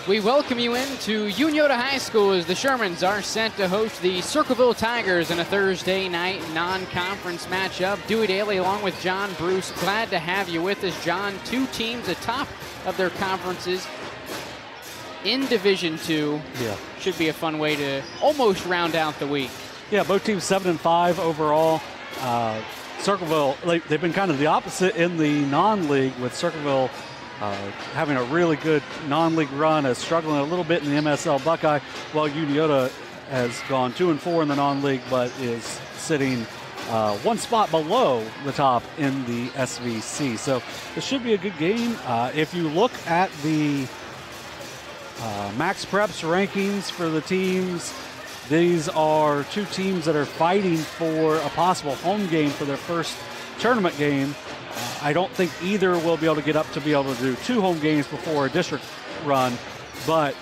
We welcome you into Unioto High School as the Shermans are set to host the Circleville Tigers in a Thursday night non-conference matchup. Dewey Daly along with John Bruce. Glad to have you with us, John. Two teams atop of their conferences in Division II. Yeah. Should be a fun way to almost round out the week. Yeah, both teams 7-5 overall. Circleville, they've been kind of the opposite in the non-league, with Circleville having a really good non-league run, is struggling a little bit in the MSL Buckeye, while Unioto has gone 2-4 in the non-league, but is sitting one spot below the top in the SVC. So this should be a good game. If you look at the Max Preps rankings for the teams, these are two teams that are fighting for a possible home game for their first tournament game. I don't think either will be able to get up to be able to do two home games before a district run, but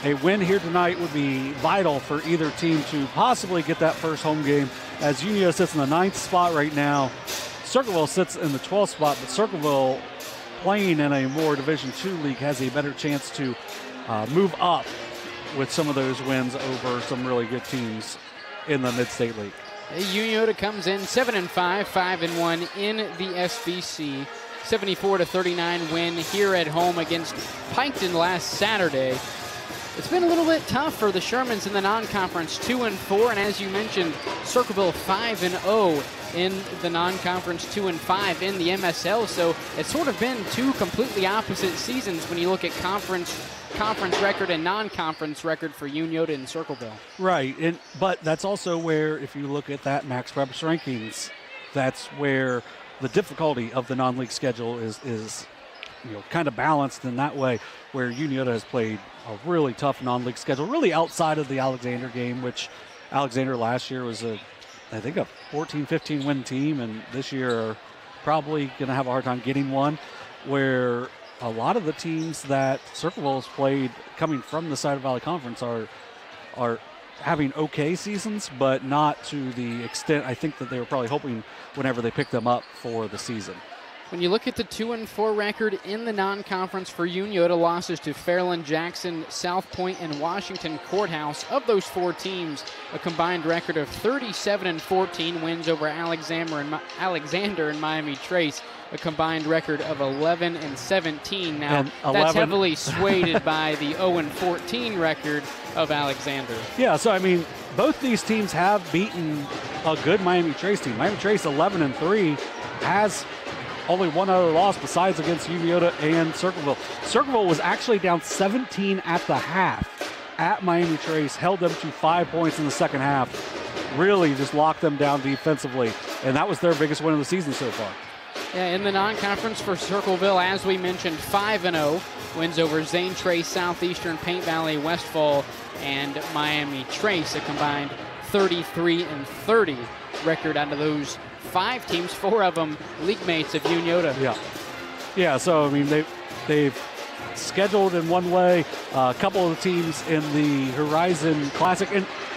a win here tonight would be vital for either team to possibly get that first home game, as Unioto sits in the 9th spot right now. Circleville sits in the 12th spot, but Circleville, playing in a more Division II league, has a better chance to move up with some of those wins over some really good teams in the Mid-State League. Unioto comes in 7-5, 5-1 in the SBC. 74-39 win here at home against Piketon last Saturday. It's been a little bit tough for the Shermans in the non-conference, 2-4, and as you mentioned, Circleville 5-0 in the non-conference, 2-5 in the MSL. So it's sort of been two completely opposite seasons when you look at conference record and non-conference record for Unioto and Circleville. Right, but that's also where, if you look at that Max Preps rankings, that's where the difficulty of the non-league schedule is kind of balanced in that way, where Unioto has played a really tough non-league schedule, really outside of the Alexander game, which Alexander last year was I think a 14-15 win team, and this year are probably going to have a hard time getting one, where a lot of the teams that Circleville has played coming from the Cider Valley Conference are having okay seasons, but not to the extent I think that they were probably hoping whenever they picked them up for the season. When you look at the 2-4 record in the non-conference for Unioto, losses to Fairland, Jackson, South Point, and Washington Courthouse. Of those four teams, a combined record of 37-14, wins over Alexander and Miami Trace, a combined record of 11-17. Now, that's heavily swayed by the 0-14 record of Alexander. Yeah, so I mean, both these teams have beaten a good Miami Trace team. Miami Trace 11-3 has only one other loss besides against Unioto and Circleville. Circleville was actually down 17 at the half at Miami Trace, held them to 5 points in the second half, really just locked them down defensively, and that was their biggest win of the season so far. Yeah, in the non-conference for Circleville, as we mentioned, 5-0, wins over Zane Trace, Southeastern, Paint Valley, Westfall, and Miami Trace, a combined 33-30 record out of those five teams, four of them league mates of Unioto. Yeah. So I mean, they've scheduled in one way. A couple of the teams in the Horizon Classic,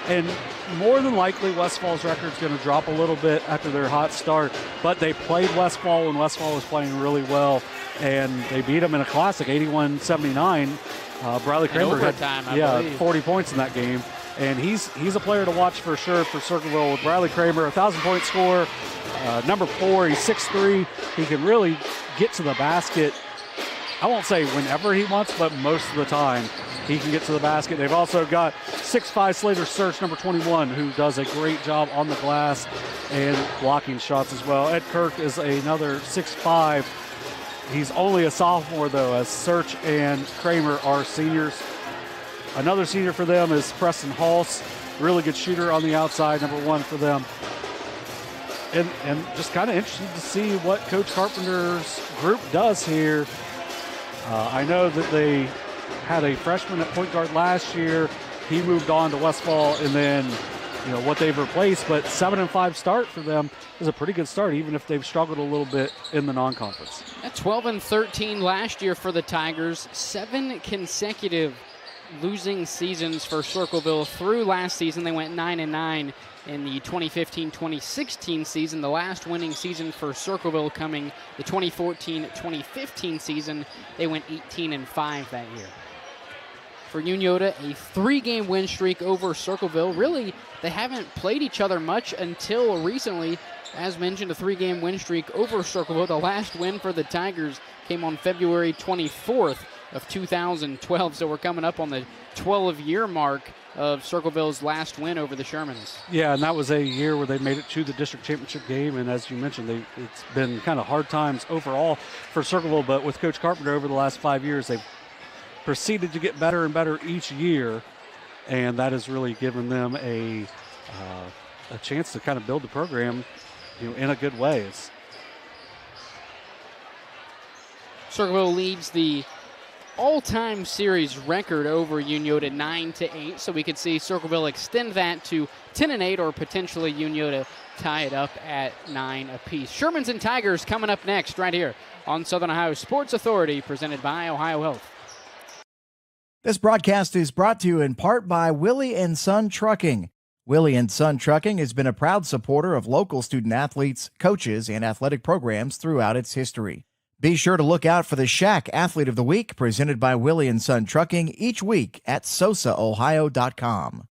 and more than likely Westfall's record is going to drop a little bit after their hot start. But they played Westfall when Westfall was playing really well, and they beat them in a Classic, 81-79. Bradley Kramer had 40 points in that game. And he's a player to watch for sure for Circleville, with Bradley Kramer, 1,000-point scorer, number 4. He's 6'3". He can really get to the basket. I won't say whenever he wants, but most of the time he can get to the basket. They've also got 6'5" Slater Search, number 21, who does a great job on the glass and blocking shots as well. Ed Kirk is another 6'5". He's only a sophomore, though, as Search and Kramer are seniors. Another senior for them is Preston Halse, really good shooter on the outside, number 1 for them. And just kind of interested to see what Coach Carpenter's group does here. I know that they had a freshman at point guard last year. He moved on to Westfall, and then what they've replaced. But 7-5 start for them is a pretty good start, even if they've struggled a little bit in the non-conference. 12-13 last year for the Tigers. 7 consecutive losing seasons for Circleville through last season. They went 9-9 in the 2015-2016 season. The last winning season for Circleville coming the 2014-2015 season. They went 18-5 that year. for Unioto, a 3-game win streak over Circleville. Really, they haven't played each other much until recently. As mentioned, a 3-game win streak over Circleville. The last win for the Tigers came on February 24th of 2012, so we're coming up on the 12-year mark of Circleville's last win over the Shermans. Yeah, and that was a year where they made it to the district championship game, and as you mentioned, it's been kind of hard times overall for Circleville, but with Coach Carpenter over the last 5 years, they've proceeded to get better and better each year, and that has really given them a chance to kind of build the program, in a good way. Circleville leads the all-time series record over Unioto 9-8, so we could see Circleville extend that to 10-8, or potentially Unioto tie it up at 9 apiece. Shermans and Tigers coming up next right here on Southern Ohio Sports Authority, presented by OhioHealth. This broadcast is brought to you in part by Willie & Son Trucking. Willie & Son Trucking has been a proud supporter of local student-athletes, coaches, and athletic programs throughout its history. Be sure to look out for the Shack Athlete of the Week, presented by Willie & Son Trucking, each week at SOSAOhio.com.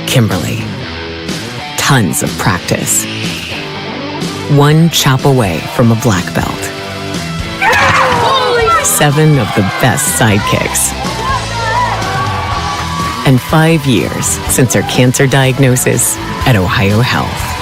Kimberly. Tons of practice. One chop away from a black belt. 7 of the best sidekicks. And 5 years since her cancer diagnosis at OhioHealth.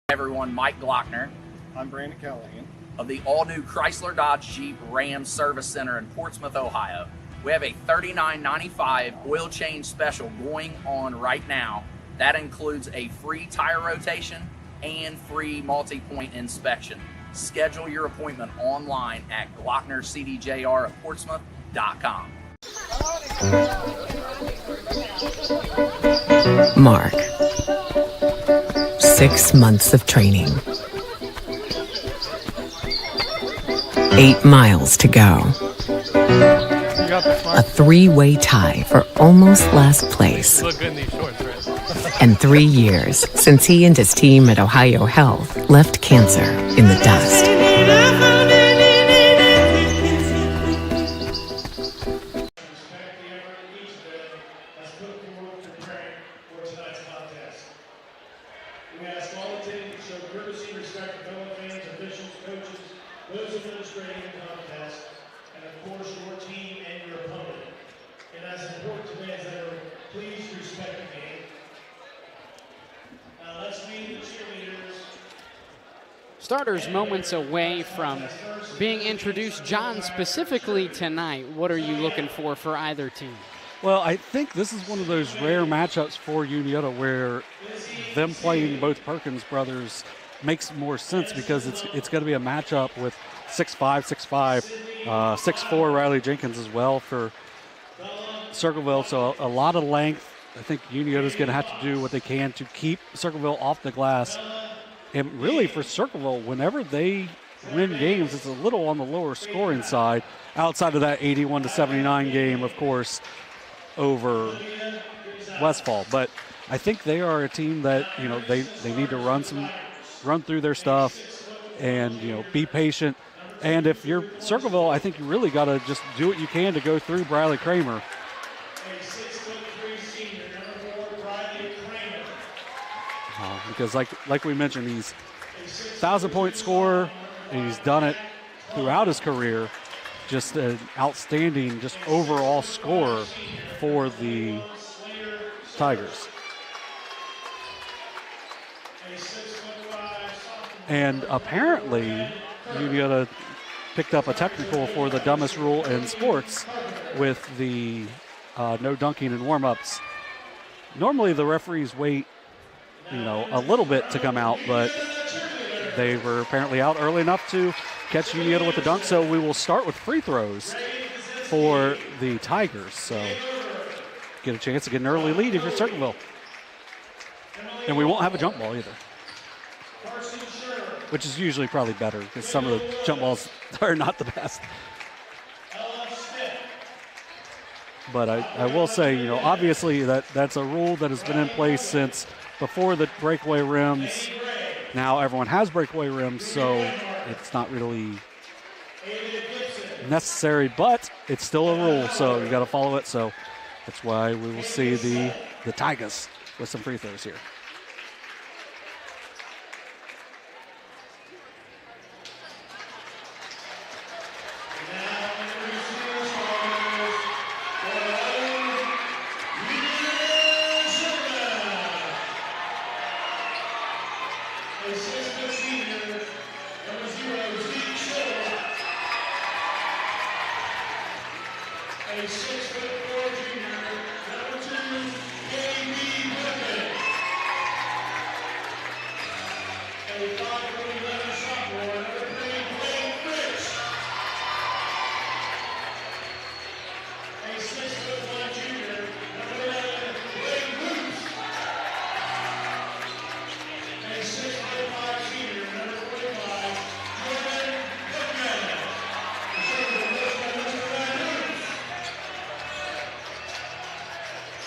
Everyone, Mike Glockner. I'm Brandon Callahan. Of the all-new Chrysler Dodge Jeep Ram Service Center in Portsmouth, Ohio. We have a $39.95 oil change special going on right now. That includes a free tire rotation and free multi-point inspection. Schedule your appointment online at GlocknerCDJR@Portsmouth.com. Mark. 6 months of training. 8 miles to go. A 3-way tie for almost last place. Look good in these shorts, right? And 3 years since he and his team at OhioHealth left cancer in the dust. We ask all attendees to show courtesy, respect to fellow fans, officials, coaches, those administrating the contest, and of course your team and your opponent. And as important today as ever, please respect the game. Let's meet the cheerleaders. Starters moments away from being introduced. John, specifically tonight, what are you looking for either team? Well, I think this is one of those rare matchups for Unioto where them playing both Perkins brothers makes more sense, because it's going to be a matchup with 6'5", 6'4", Riley Jenkins as well for Circleville. So a lot of length. I think Unioto's going to have to do what they can to keep Circleville off the glass. And really for Circleville, whenever they win games, it's a little on the lower scoring side, outside of that 81-79 game, of course, over Westfall. But I think they are a team that, they need to run through their stuff, and, be patient. And if you're Circleville, I think you really got to just do what you can to go through Briley Kramer. A 6'3" senior, number 4, Briley Kramer. Because like we mentioned, he's 1,000-point scorer, and he's done it throughout his career. Just an outstanding, just overall scorer for the Tigers. And apparently, Unioto picked up a technical for the dumbest rule in sports with the no dunking in warm-ups. Normally, the referees wait, a little bit to come out, but they were apparently out early enough to catch Unioto with the dunk. So we will start with free throws for the Tigers. So get a chance to get an early lead if you're Circleville. And we won't have a jump ball either, which is usually probably better because some of the jump balls are not the best. But I will say, obviously that's a rule that has been in place since before the breakaway rims. Now everyone has breakaway rims, so it's not really necessary, but it's still a rule, so you got to follow it. So that's why we will see the Tigers with some free throws here.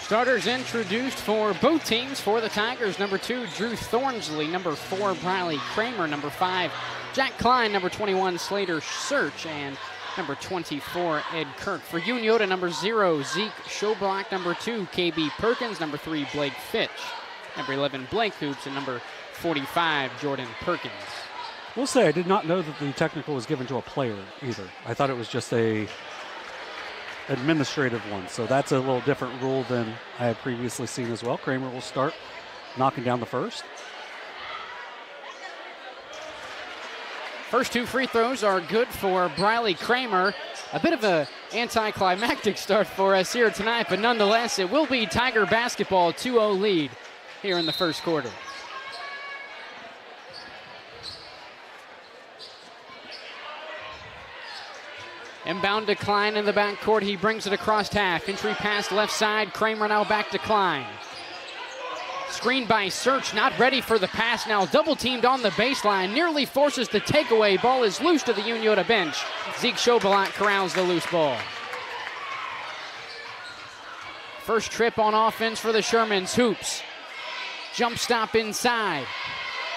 Starters introduced for both teams. For the Tigers, number 2, Drew Thornsley. Number 4, Briley Kramer. Number 5, Jack Klein. Number 21, Slater Search. And number 24, Ed Kirk. For Unioto, number 0, Zeke Schoblock. Number 2, KB Perkins. Number 3, Blake Fitch. Number 11, Blake Hoops. And number 45, Jordan Perkins. We'll say I did not know that the technical was given to a player either. I thought it was just a administrative one, so that's a little different rule than I had previously seen as well. Kramer will start knocking down the first. First 2 free throws are good for Briley Kramer. A bit of an anticlimactic start for us here tonight, but nonetheless, it will be Tiger basketball, 2-0 lead here in the first quarter. Inbound to Klein in the backcourt. He brings it across half. Entry pass left side. Kramer now back to Klein. Screen by Search. Not ready for the pass now. Double teamed on the baseline. Nearly forces the takeaway. Ball is loose to the Unioto bench. Zeke Schoblock corrals the loose ball. First trip on offense for the Shermans. Hoops. Jump stop inside.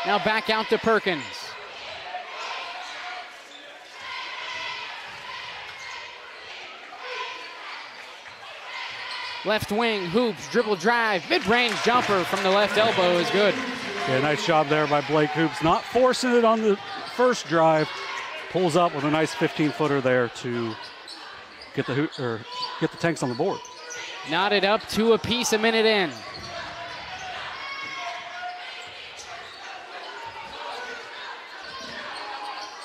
Now back out to Perkins. Left wing, Hoops, dribble drive, mid-range jumper from the left elbow is good. Yeah, nice job there by Blake Hoops. Not forcing it on the first drive. Pulls up with a nice 15-footer there to get the Tanks on the board. Knotted up 2 apiece a minute in.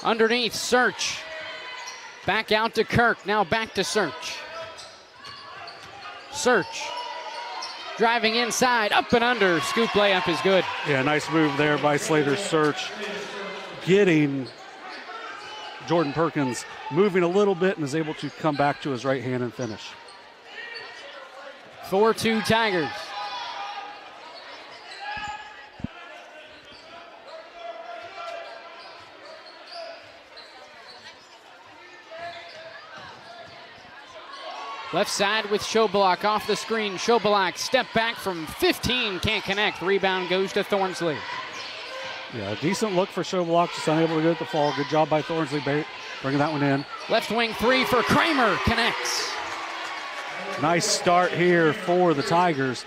Underneath, Search. Back out to Kirk, now back to Search. Search. Driving inside, up and under. Scoop layup is good. Yeah, nice move there by Slater Search. Getting Jordan Perkins moving a little bit and is able to come back to his right hand and finish. 4-2 Tigers. Left side with Schoblock off the screen. Schoblock step back from 15, can't connect. Rebound goes to Thornsley. Yeah, a decent look for Schobelach, just unable to get the fall. Good job by Thornsley bringing that one in. Left wing three for Kramer, connects. Nice start here for the Tigers.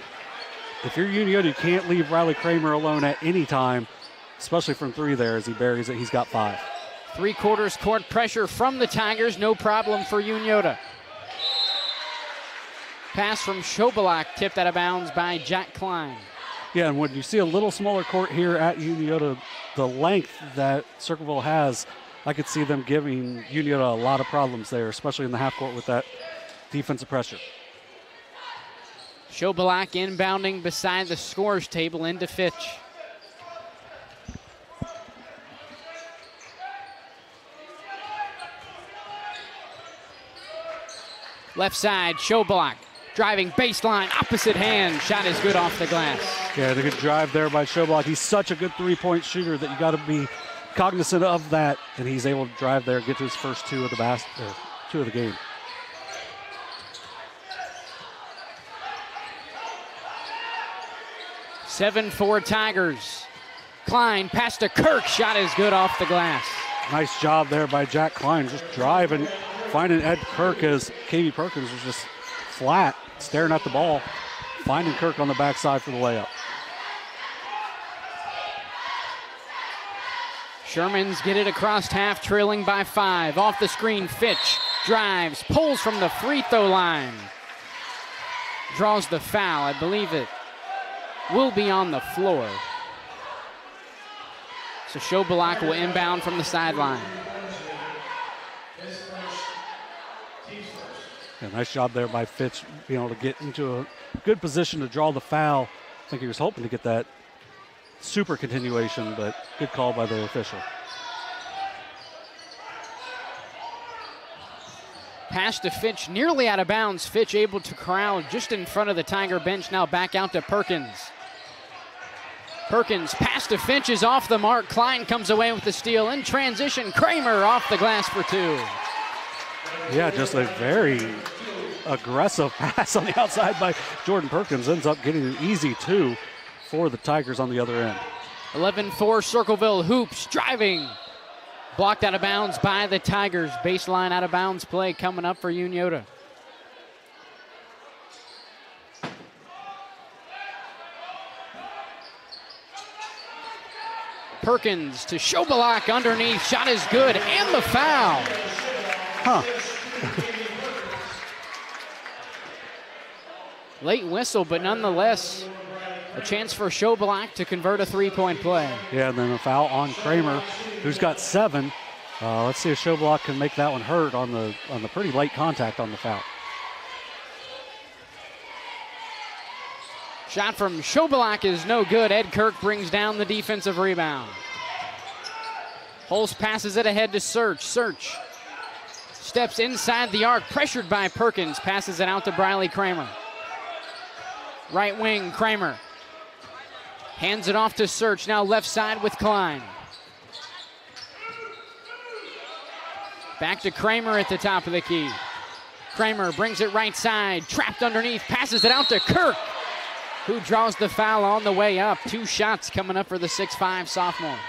If you're Unioto, you can't leave Riley Kramer alone at any time, especially from three there as he buries it. He's got 5. 3/4 court pressure from the Tigers, no problem for Unioto. Pass from Schobelach, tipped out of bounds by Jack Klein. Yeah, and when you see a little smaller court here at Unioto, the length that Circleville has, I could see them giving Unioto a lot of problems there, especially in the half court with that defensive pressure. Schobelach inbounding beside the scores table into Fitch. Left side, Schobelach driving baseline, opposite hand. Shot is good off the glass. Yeah, the good drive there by Schobelach. He's such a good three-point shooter that you got to be cognizant of that, and he's able to drive there, get to his first 2 of the game. Seven 4 Tigers. Klein pass to Kirk. Shot is good off the glass. Nice job there by Jack Klein, just driving, finding Ed Kirk as KB Perkins was just flat, staring at the ball, finding Kirk on the backside for the layup. Shermans get it across half, trailing by 5. Off the screen, Fitch drives, pulls from the free throw line. Draws the foul. I believe it will be on the floor. So Schobelach will inbound from the sideline. Yeah, nice job there by Fitch, being able to get into a good position to draw the foul. I think he was hoping to get that super continuation, but good call by the official. Pass to Fitch, nearly out of bounds. Fitch able to corral just in front of the Tiger bench. Now back out to Perkins. Perkins, pass to Fitch is off the mark. Klein comes away with the steal. In transition, Kramer off the glass for 2. Yeah, just a very aggressive pass on the outside by Jordan Perkins. Ends up getting an easy 2 for the Tigers on the other end. 11-4 Circleville hoops, driving. Blocked out of bounds by the Tigers. Baseline out of bounds play coming up for Unioto. Perkins to Schobelach underneath. Shot is good, and the foul. Late whistle, but nonetheless, a chance for Schobelach to convert a 3-point play. Yeah, and then a foul on Kramer, who's got 7. Let's see if Schobelach can make that one hurt on the pretty late contact on the foul. Shot from Schobelach is no good. Ed Kirk brings down the defensive rebound. Holst passes it ahead to Search. Search steps inside the arc, pressured by Perkins, passes it out to Briley Kramer. Right wing, Kramer hands it off to Search, now left side with Klein. Back to Kramer at the top of the key. Kramer brings it right side, trapped underneath, passes it out to Kirk, who draws the foul on the way up. 2 shots coming up for the 6'5 sophomore.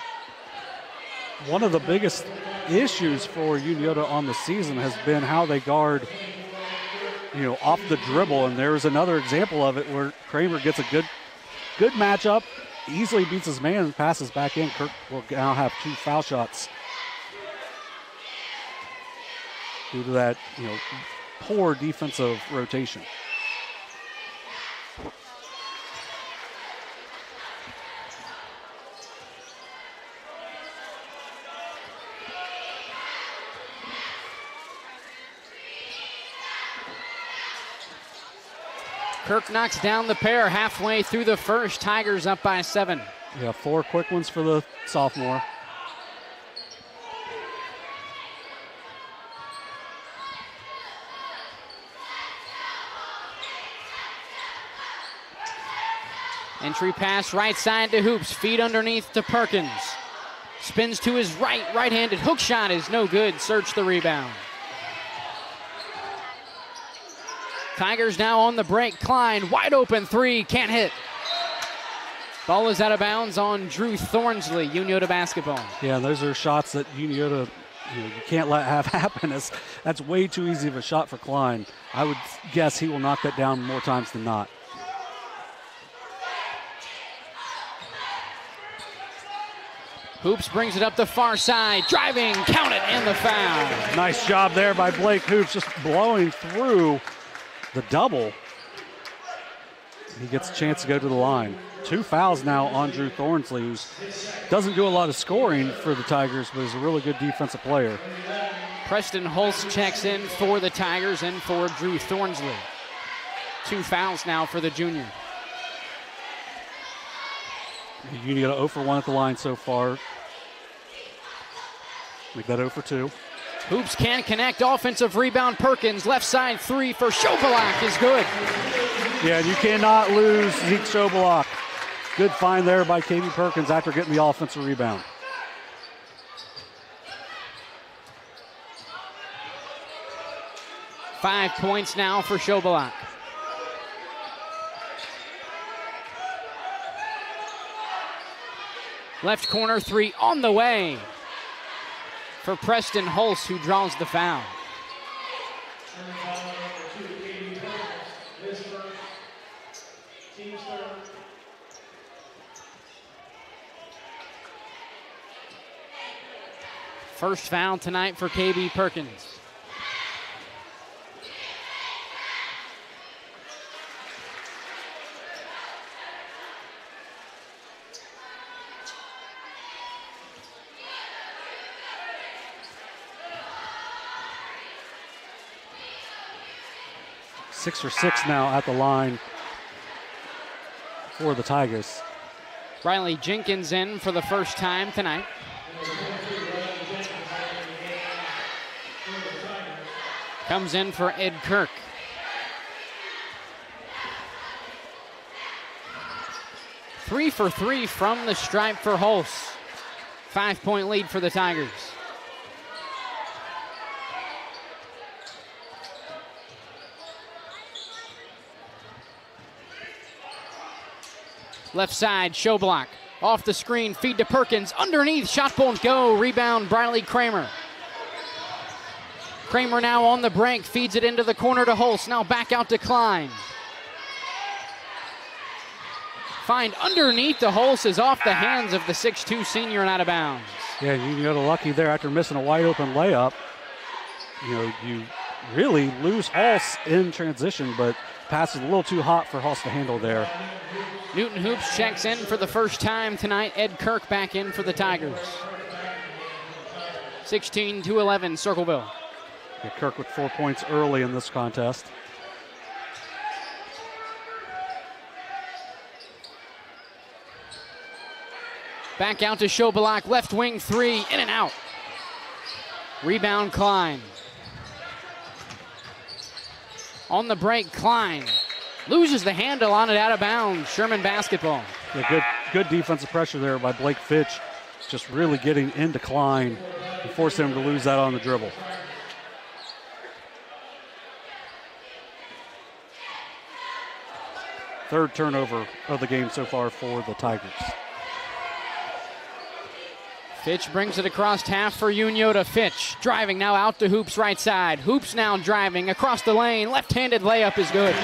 One of the biggest issues for Unioto on the season has been how they guard, off the dribble, and there's another example of it where Kramer gets a good matchup, easily beats his man and passes back in. Kirk will now have 2 foul shots due to that, poor defensive rotation. Kirk knocks down the pair halfway through the first. Tigers up by 7. Yeah, 4 quick ones for the sophomore. Entry pass right side to Hoops. Feed underneath to Perkins. Spins to his right. Right-handed hook shot is no good. Search the rebound. Tigers now on the break. Klein, wide open 3, can't hit. Ball is out of bounds on Drew Thornsley, Unioto basketball. Yeah, those are shots that Unioto you can't let have happen. That's way too easy of a shot for Klein. I would guess he will knock that down more times than not. Hoops brings it up the far side, driving, count it, and the foul. Nice job there by Blake Hoops, just blowing through the double. He gets a chance to go to the line. 2 fouls now on Drew Thornsley, who doesn't do a lot of scoring for the Tigers, but is a really good defensive player. Preston Hulse checks in for the Tigers and for Drew Thornsley. 2 fouls now for the junior. Unioto 0 for 1 at the line so far. Make that 0 for 2. Hoops can connect. Offensive rebound. Perkins. Left side 3 for Schobalak is good. Yeah, you cannot lose Zeke Schobalak. Good find there by KB Perkins after getting the offensive rebound. Five points now for Schobalak. Left corner 3 on the way for Preston Hulse, who draws the foul. First foul tonight for KB Perkins. Six for 6 now at the line for the Tigers. Riley Jenkins in for the first time tonight. Comes in for Ed Kirk. Three for 3 from the stripe for Hulse. 5-point lead for the Tigers. Left side, Schobalak. Off the screen, feed to Perkins. Underneath, shot won't go. Rebound, Briley Kramer. Kramer now on the break, feeds it into the corner to Hulse. Now back out to Klein. Find underneath the Hulse is off the hands of the 6'2 senior and out of bounds. Yeah, Unioto lucky there after missing a wide open layup. You really lose Hulse in transition, but pass is a little too hot for Hulse to handle there. Newton Hoops checks in for the first time tonight. Ed Kirk back in for the Tigers. 16-11, Circleville. Yeah, Kirk with 4 points early in this contest. Back out to Schobalak, left wing 3, in and out. Rebound Klein. On the break, Klein loses the handle on it, out of bounds. Sherman basketball. Yeah, good defensive pressure there by Blake Fitch. Just really getting into Klein and forcing him to lose that on the dribble. Third turnover of the game so far for the Tigers. Fitch brings it across half for Unioto. Fitch driving now out to Hoops right side. Hoops now driving across the lane. Left-handed layup is good.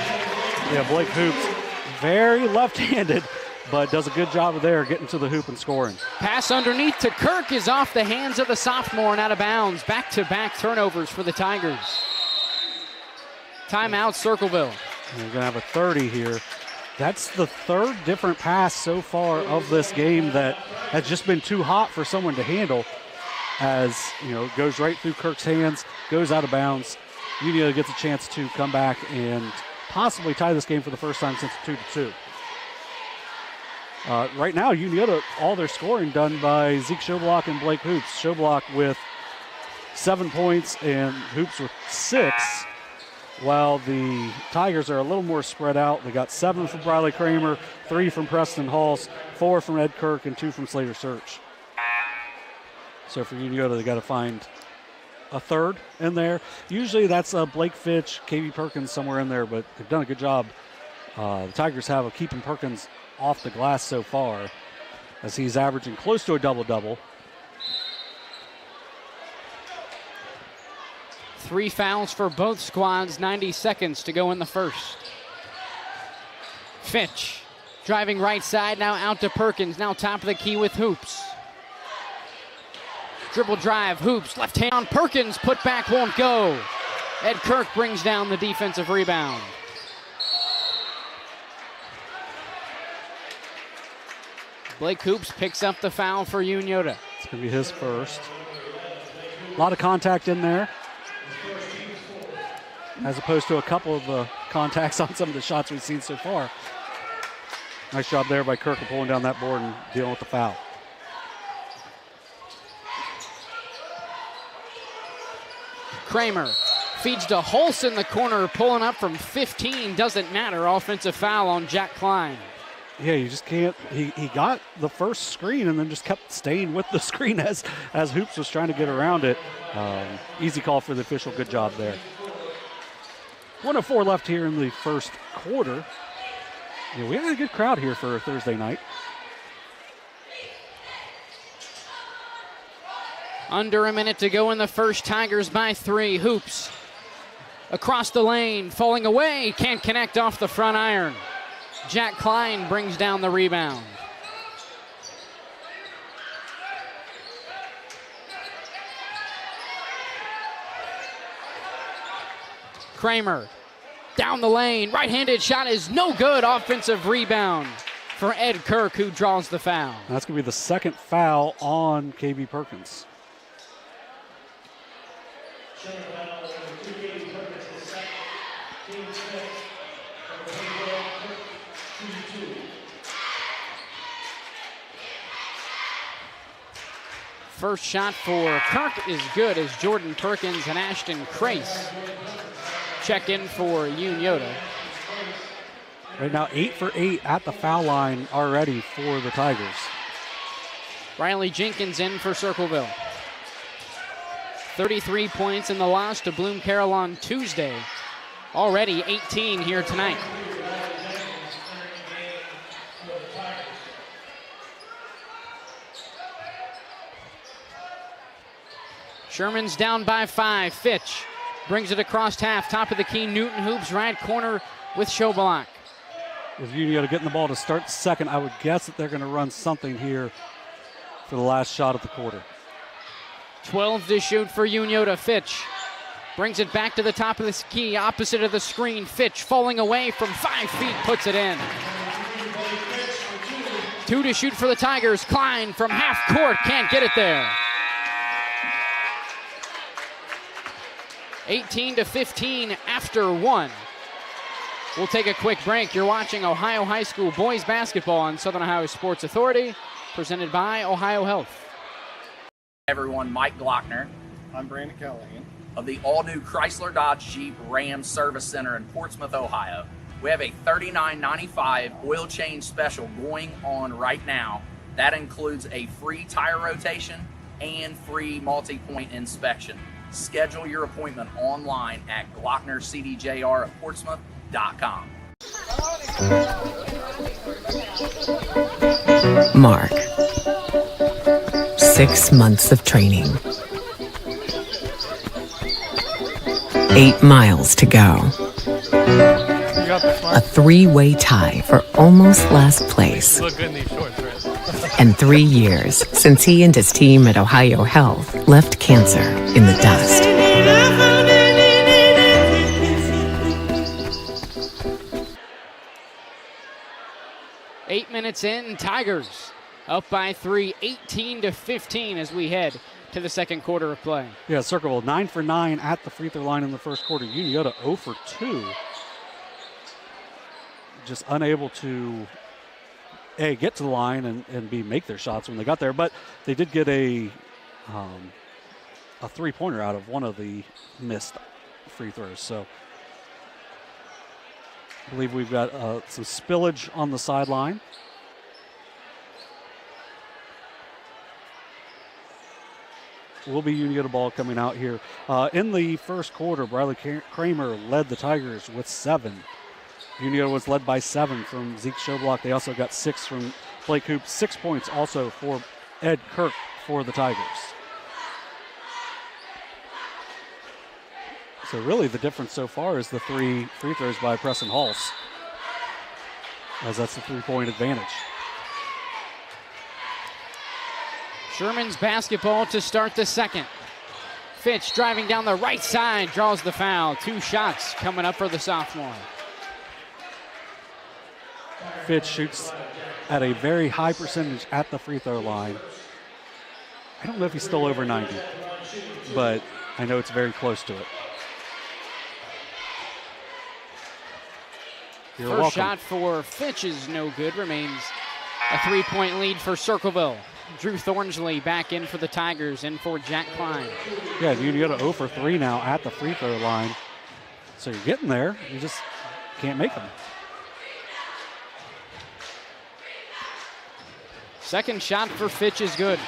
Yeah, Blake Hoops, very left-handed, but does a good job of there getting to the hoop and scoring. Pass underneath to Kirk is off the hands of the sophomore and out of bounds. Back-to-back turnovers for the Tigers. Timeout, Circleville. And we're going to have a 30 here. That's the third different pass so far of this game that has just been too hot for someone to handle. As, goes right through Kirk's hands, goes out of bounds. Unioto gets a chance to come back and possibly tie this game for the first time since 2-2. Right now, Unioto, all their scoring done by Zeke Schobalak and Blake Hoops. Schobalak with 7 points and Hoops with 6, while the Tigers are a little more spread out. They got 7 from Briley Kramer, 3 from Preston Hulse, 4 from Ed Kirk, and 2 from Slater Search. So for Unioto, they got to find a third in there. Usually that's Blake Fitch, KB Perkins somewhere in there, but they've done a good job. The Tigers have of keeping Perkins off the glass so far, as he's averaging close to a double-double. 3 fouls for both squads, 90 seconds to go in the first. Fitch driving right side, now out to Perkins, now top of the key with Hoops. Dribble drive, Hoops, left hand on Perkins, put back won't go. Ed Kirk brings down the defensive rebound. Blake Hoops picks up the foul for Unioto. It's going to be his first. A lot of contact in there, as opposed to a couple of the contacts on some of the shots we've seen so far. Nice job there by Kirk of pulling down that board and dealing with the foul. Kramer feeds to Holst in the corner, pulling up from 15. Doesn't matter. Offensive foul on Jack Klein. Yeah, you just can't. He got the first screen and then just kept staying with the screen as Hoops was trying to get around it. Easy call for the official. Good job there. 1:04 left here in the first quarter. Yeah, we had a good crowd here for a Thursday night. Under a minute to go in the first. Tigers by 3. Hoops across the lane, falling away. Can't connect off the front iron. Jack Klein brings down the rebound. Kramer down the lane. Right-handed shot is no good. Offensive rebound for Ed Kirk, who draws the foul. That's going to be the second foul on KB Perkins. First shot for Kirk is good as Jordan Perkins and Ashton Crace check in for Unioto. Right now 8 for 8 at the foul line already for the Tigers. Riley Jenkins in for Circleville. 33 points in the loss to Bloom Carroll on Tuesday. Already 18 here tonight. Sherman's down by 5. Fitch brings it across half. Top of the key, Newton Hoops, right corner with Schobelak. With Unioto getting the ball to start second, I would guess that they're going to run something here for the last shot of the quarter. 12 to shoot for Unioto. Fitch brings it back to the top of the key, opposite of the screen. Fitch falling away from 5 feet, puts it in. 2 to shoot for the Tigers. Klein from half court, can't get it there. 18 to 15 after 1. We'll take a quick break. You're watching Ohio High School boys basketball on Southern Ohio Sports Authority, presented by OhioHealth. Everyone, Mike Glockner I'm Brandon Callahan. of the all-new Chrysler Dodge Jeep Ram Service Center in Portsmouth, Ohio. We have a $39.95 oil change special going on right now. That includes a free tire rotation and free multi-point inspection. Schedule your appointment online at GlocknerCDJR@Portsmouth.com. Mark. 6 months of training. 8 miles to go. A 3-way tie for almost last place. Look good in these shorts, right? And 3 years since he and his team at OhioHealth left cancer in the dust. Eight minutes in, Tigers up by 3, 18 to 15 as we head to the second quarter of play. Yeah, Circleville 9 for 9 at the free throw line in the first quarter. Unioto 0 for 2. Just unable to A, get to the line, and B, make their shots when they got there. But they did get a three-pointer out of one of the missed free throws. So I believe we've got some spillage on the sideline. Will be Unioto ball coming out here. In the first quarter, Bradley Kramer led the Tigers with 7. Unioto was led by 7 from Zeke Schoblock. They also got 6 from Blake Hoop. 6 points also for Ed Kirk for the Tigers. So really the difference so far is the 3 free throws by Preston Hulse, as that's the 3-point advantage. Sherman's basketball to start the second. Fitch driving down the right side, draws the foul. 2 shots coming up for the sophomore. Fitch shoots at a very high percentage at the free throw line. I don't know if he's still over 90, but I know it's very close to it. You're First welcome. shot for Fitch is no good. Remains a 3-point lead for Circleville. Drew Thornsley back in for the Tigers, in for Jack Klein. Yeah, Unioto 0 for 3 now at the free throw line. So you're getting there, you just can't make them. Second shot for Fitch is good.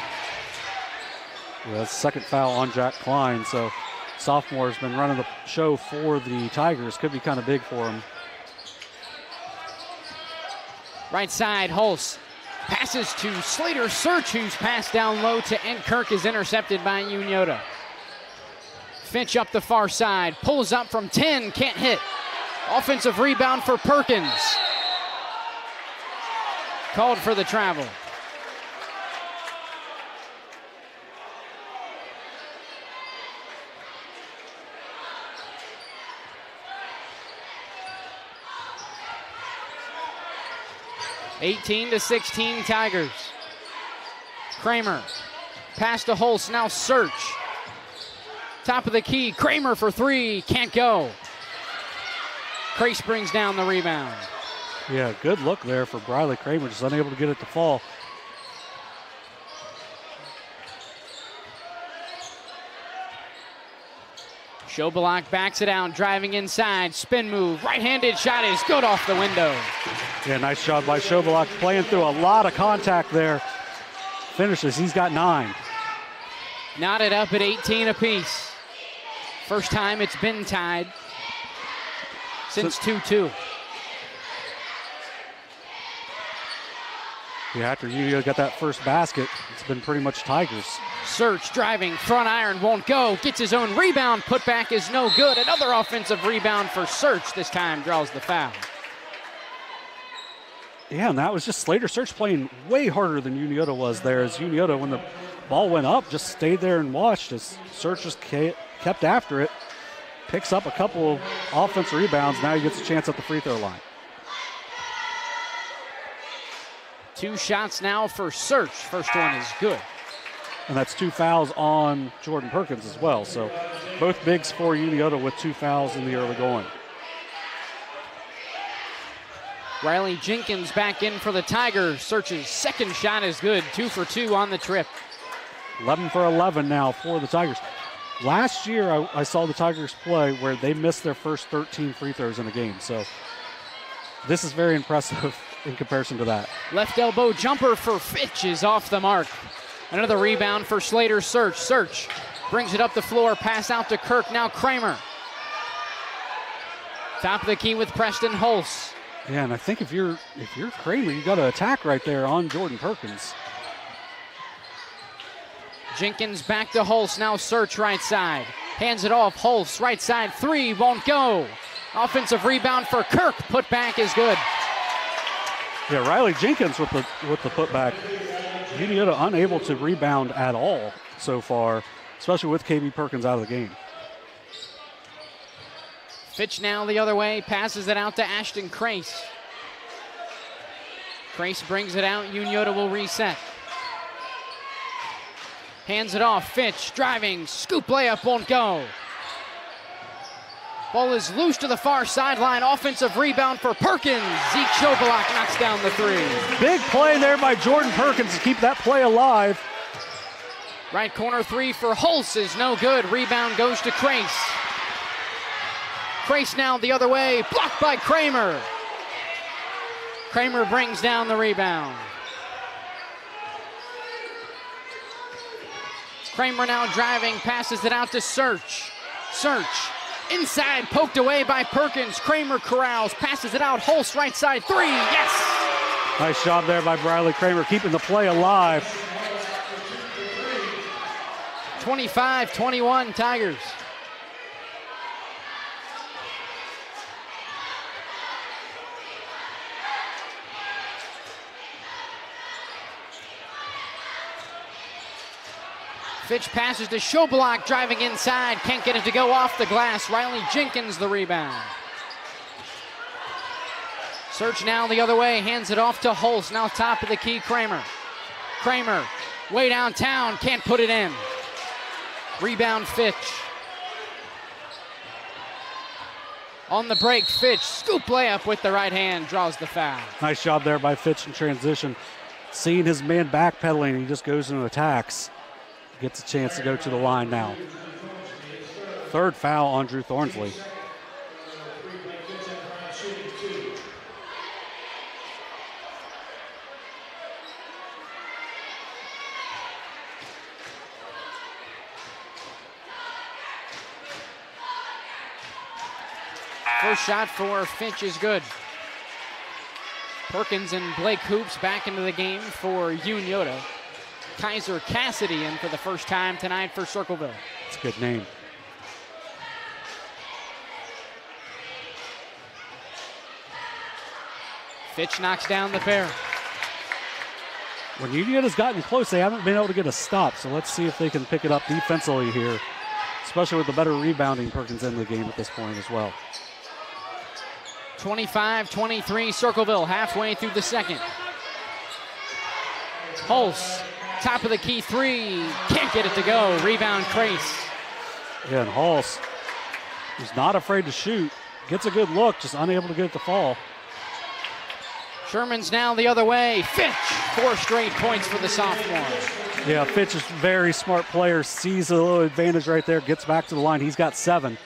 Yeah, that's the second foul on Jack Klein, so sophomore's been running the show for the Tigers. Could be kind of big for him. Right side, Hulse passes to Slater Search, who's passed down low to Ed Kirk, is intercepted by Unioto. Fitch up the far side, pulls up from 10, can't hit. Offensive rebound for Perkins. Called for the travel. (18-16) Tigers. Kramer, pass to Hulse, now Search. Top of the key, Kramer for 3, can't go. Crace brings down the rebound. Yeah, good look there for Briley Kramer, just unable to get it to fall. Schoblock backs it out, driving inside, spin move, right-handed shot is good off the window. Yeah, nice job by Schoblock, playing through a lot of contact there. Finishes, he's got 9. Knotted up at 18 apiece. First time it's been tied since 2-2. Yeah, after Unioto got that first basket, it's been pretty much Tigers. Search driving, front iron won't go, gets his own rebound, putback is no good. Another offensive rebound for Search, this time draws the foul. Yeah, and that was just Slater Search playing way harder than Unioto was there, as Unioto, when the ball went up, just stayed there and watched as Search just kept after it, picks up a couple of offensive rebounds. Now he gets a chance at the free throw line. 2 shots now for Search. First one is good. And that's 2 fouls on Jordan Perkins as well. So both bigs for Unioto with 2 fouls in the early going. Riley Jenkins back in for the Tigers. Search's second shot is good. 2 for 2 on the trip. 11 for 11 now for the Tigers. Last year, I saw the Tigers play where they missed their first 13 free throws in a game. So this is very impressive in comparison to that. Left elbow jumper for Fitch is off the mark. Another rebound for Slater Search. Search brings it up the floor, pass out to Kirk, now Kramer. Top of the key with Preston Hulse. Yeah, and I think if you're Kramer, you got to attack right there on Jordan Perkins. Jenkins back to Hulse, now Search right side. Hands it off, Hulse right side, 3, won't go. Offensive rebound for Kirk, putback is good. Yeah, Riley Jenkins with the putback. Unioto unable to rebound at all so far, especially with KB Perkins out of the game. Fitch now the other way, passes it out to Ashton Crace. Crace brings it out, Unioto will reset. Hands it off, Fitch driving, scoop layup won't go. Ball is loose to the far sideline, offensive rebound for Perkins. Zeke Schoblock knocks down the 3. Big play there by Jordan Perkins to keep that play alive. Right corner 3 for Hulse is no good. Rebound goes to Crace. Crace now the other way, blocked by Kramer. Kramer brings down the rebound. Kramer now driving, passes it out to Search. Search Inside, poked away by Perkins. Kramer corrals, passes it out. Holst right side, three, yes! Nice job there by Briley Kramer, keeping the play alive. 25-21 Tigers. Fitch passes to Schoblock, driving inside. Can't get it to go off the glass. Riley Jenkins the rebound. Search now the other way, hands it off to Holst. Now top of the key, Kramer. Kramer, way downtown, can't put it in. Rebound, Fitch. On the break, Fitch, scoop layup with the right hand, draws the foul. Nice job there by Fitch in transition. Seeing his man backpedaling, he just goes and attacks. Gets a chance to go to the line now. Third foul on Drew Thornsley. First shot for Fitch is good. Perkins and Blake Hoops back into the game for Unioto. Kaiser Cassidy in for the first time tonight for Circleville. It's a good name. Fitch knocks down the pair. When Unioto's gotten close, they haven't been able to get a stop, so let's see if they can pick it up defensively here, especially with the better rebounding Perkins in the game at this point as well. 25-23 Circleville, halfway through the second. Holst, top of the key three, can't get it to go. Rebound, Crace. Yeah, and Holst, who's not afraid to shoot, gets a good look, just unable to get it to fall. Sherman's now the other way. Fitch, 4 straight points for the sophomore. Yeah, Fitch is a very smart player, sees a little advantage right there, gets back to the line. He's got 7.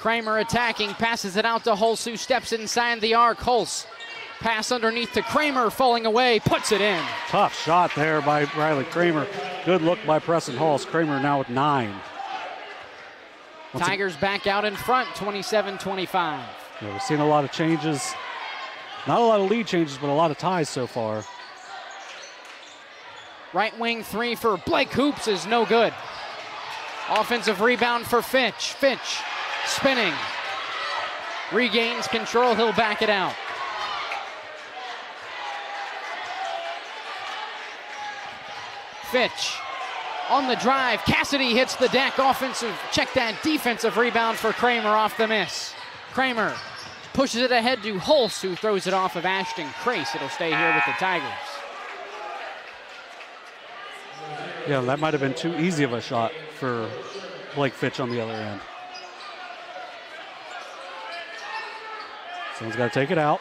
Kramer attacking, passes it out to Holst, who steps inside the arc. Holst, pass underneath to Kramer, falling away, puts it in. Tough shot there by Riley Kramer. Good look by Preston Holst. Kramer now with 9. Tigers back out in front, 27-25. Yeah, we've seen a lot of changes. Not a lot of lead changes, but a lot of ties so far. Right wing three for Blake Hoops is no good. Offensive rebound for Fitch. Fitch spinning. Regains control, he'll back it out. Fitch on the drive. Cassidy hits the deck. Offensive, check that, defensive rebound for Kramer off the miss. Kramer pushes it ahead to Holst, who throws it off of Ashton Crace. It'll stay here with the Tigers. Yeah, that might have been too easy of a shot for Blake Fitch on the other end. Someone's got to take it out.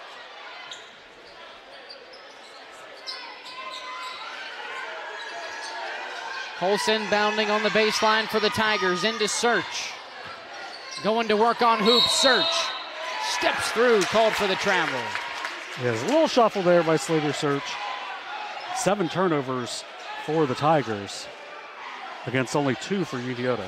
Holst inbounding on the baseline for the Tigers. Into Search. Going to work on Hoops. Search steps through, called for the travel. Yeah, there's a little shuffle there by Slater Search. 7 turnovers for the Tigers against only 2 for Unioto.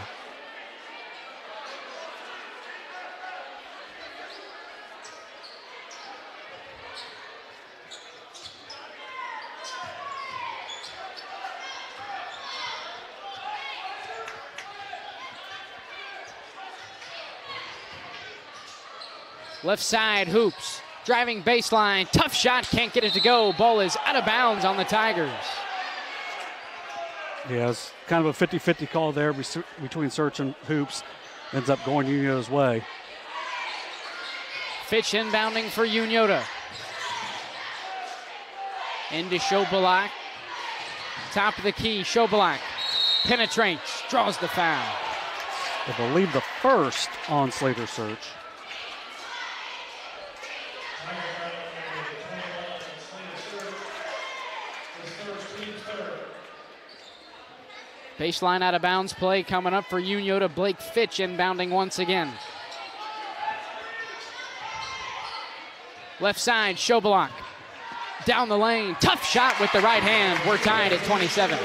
Left side, Hoops. Driving baseline, tough shot, can't get it to go. Ball is out of bounds on the Tigers. Yeah, it's kind of a 50-50 call there between Search and Hoops. Ends up going Unioto's way. Fitch inbounding for Unioto. Into Schoblock. Top of the key, Schoblock penetrates, draws the foul. I believe the first on Slater Search. Baseline out of bounds play coming up for Unioto. Blake Fitch inbounding once again. Left side, Schoblock. Down the lane, tough shot with the right hand. We're tied at 27.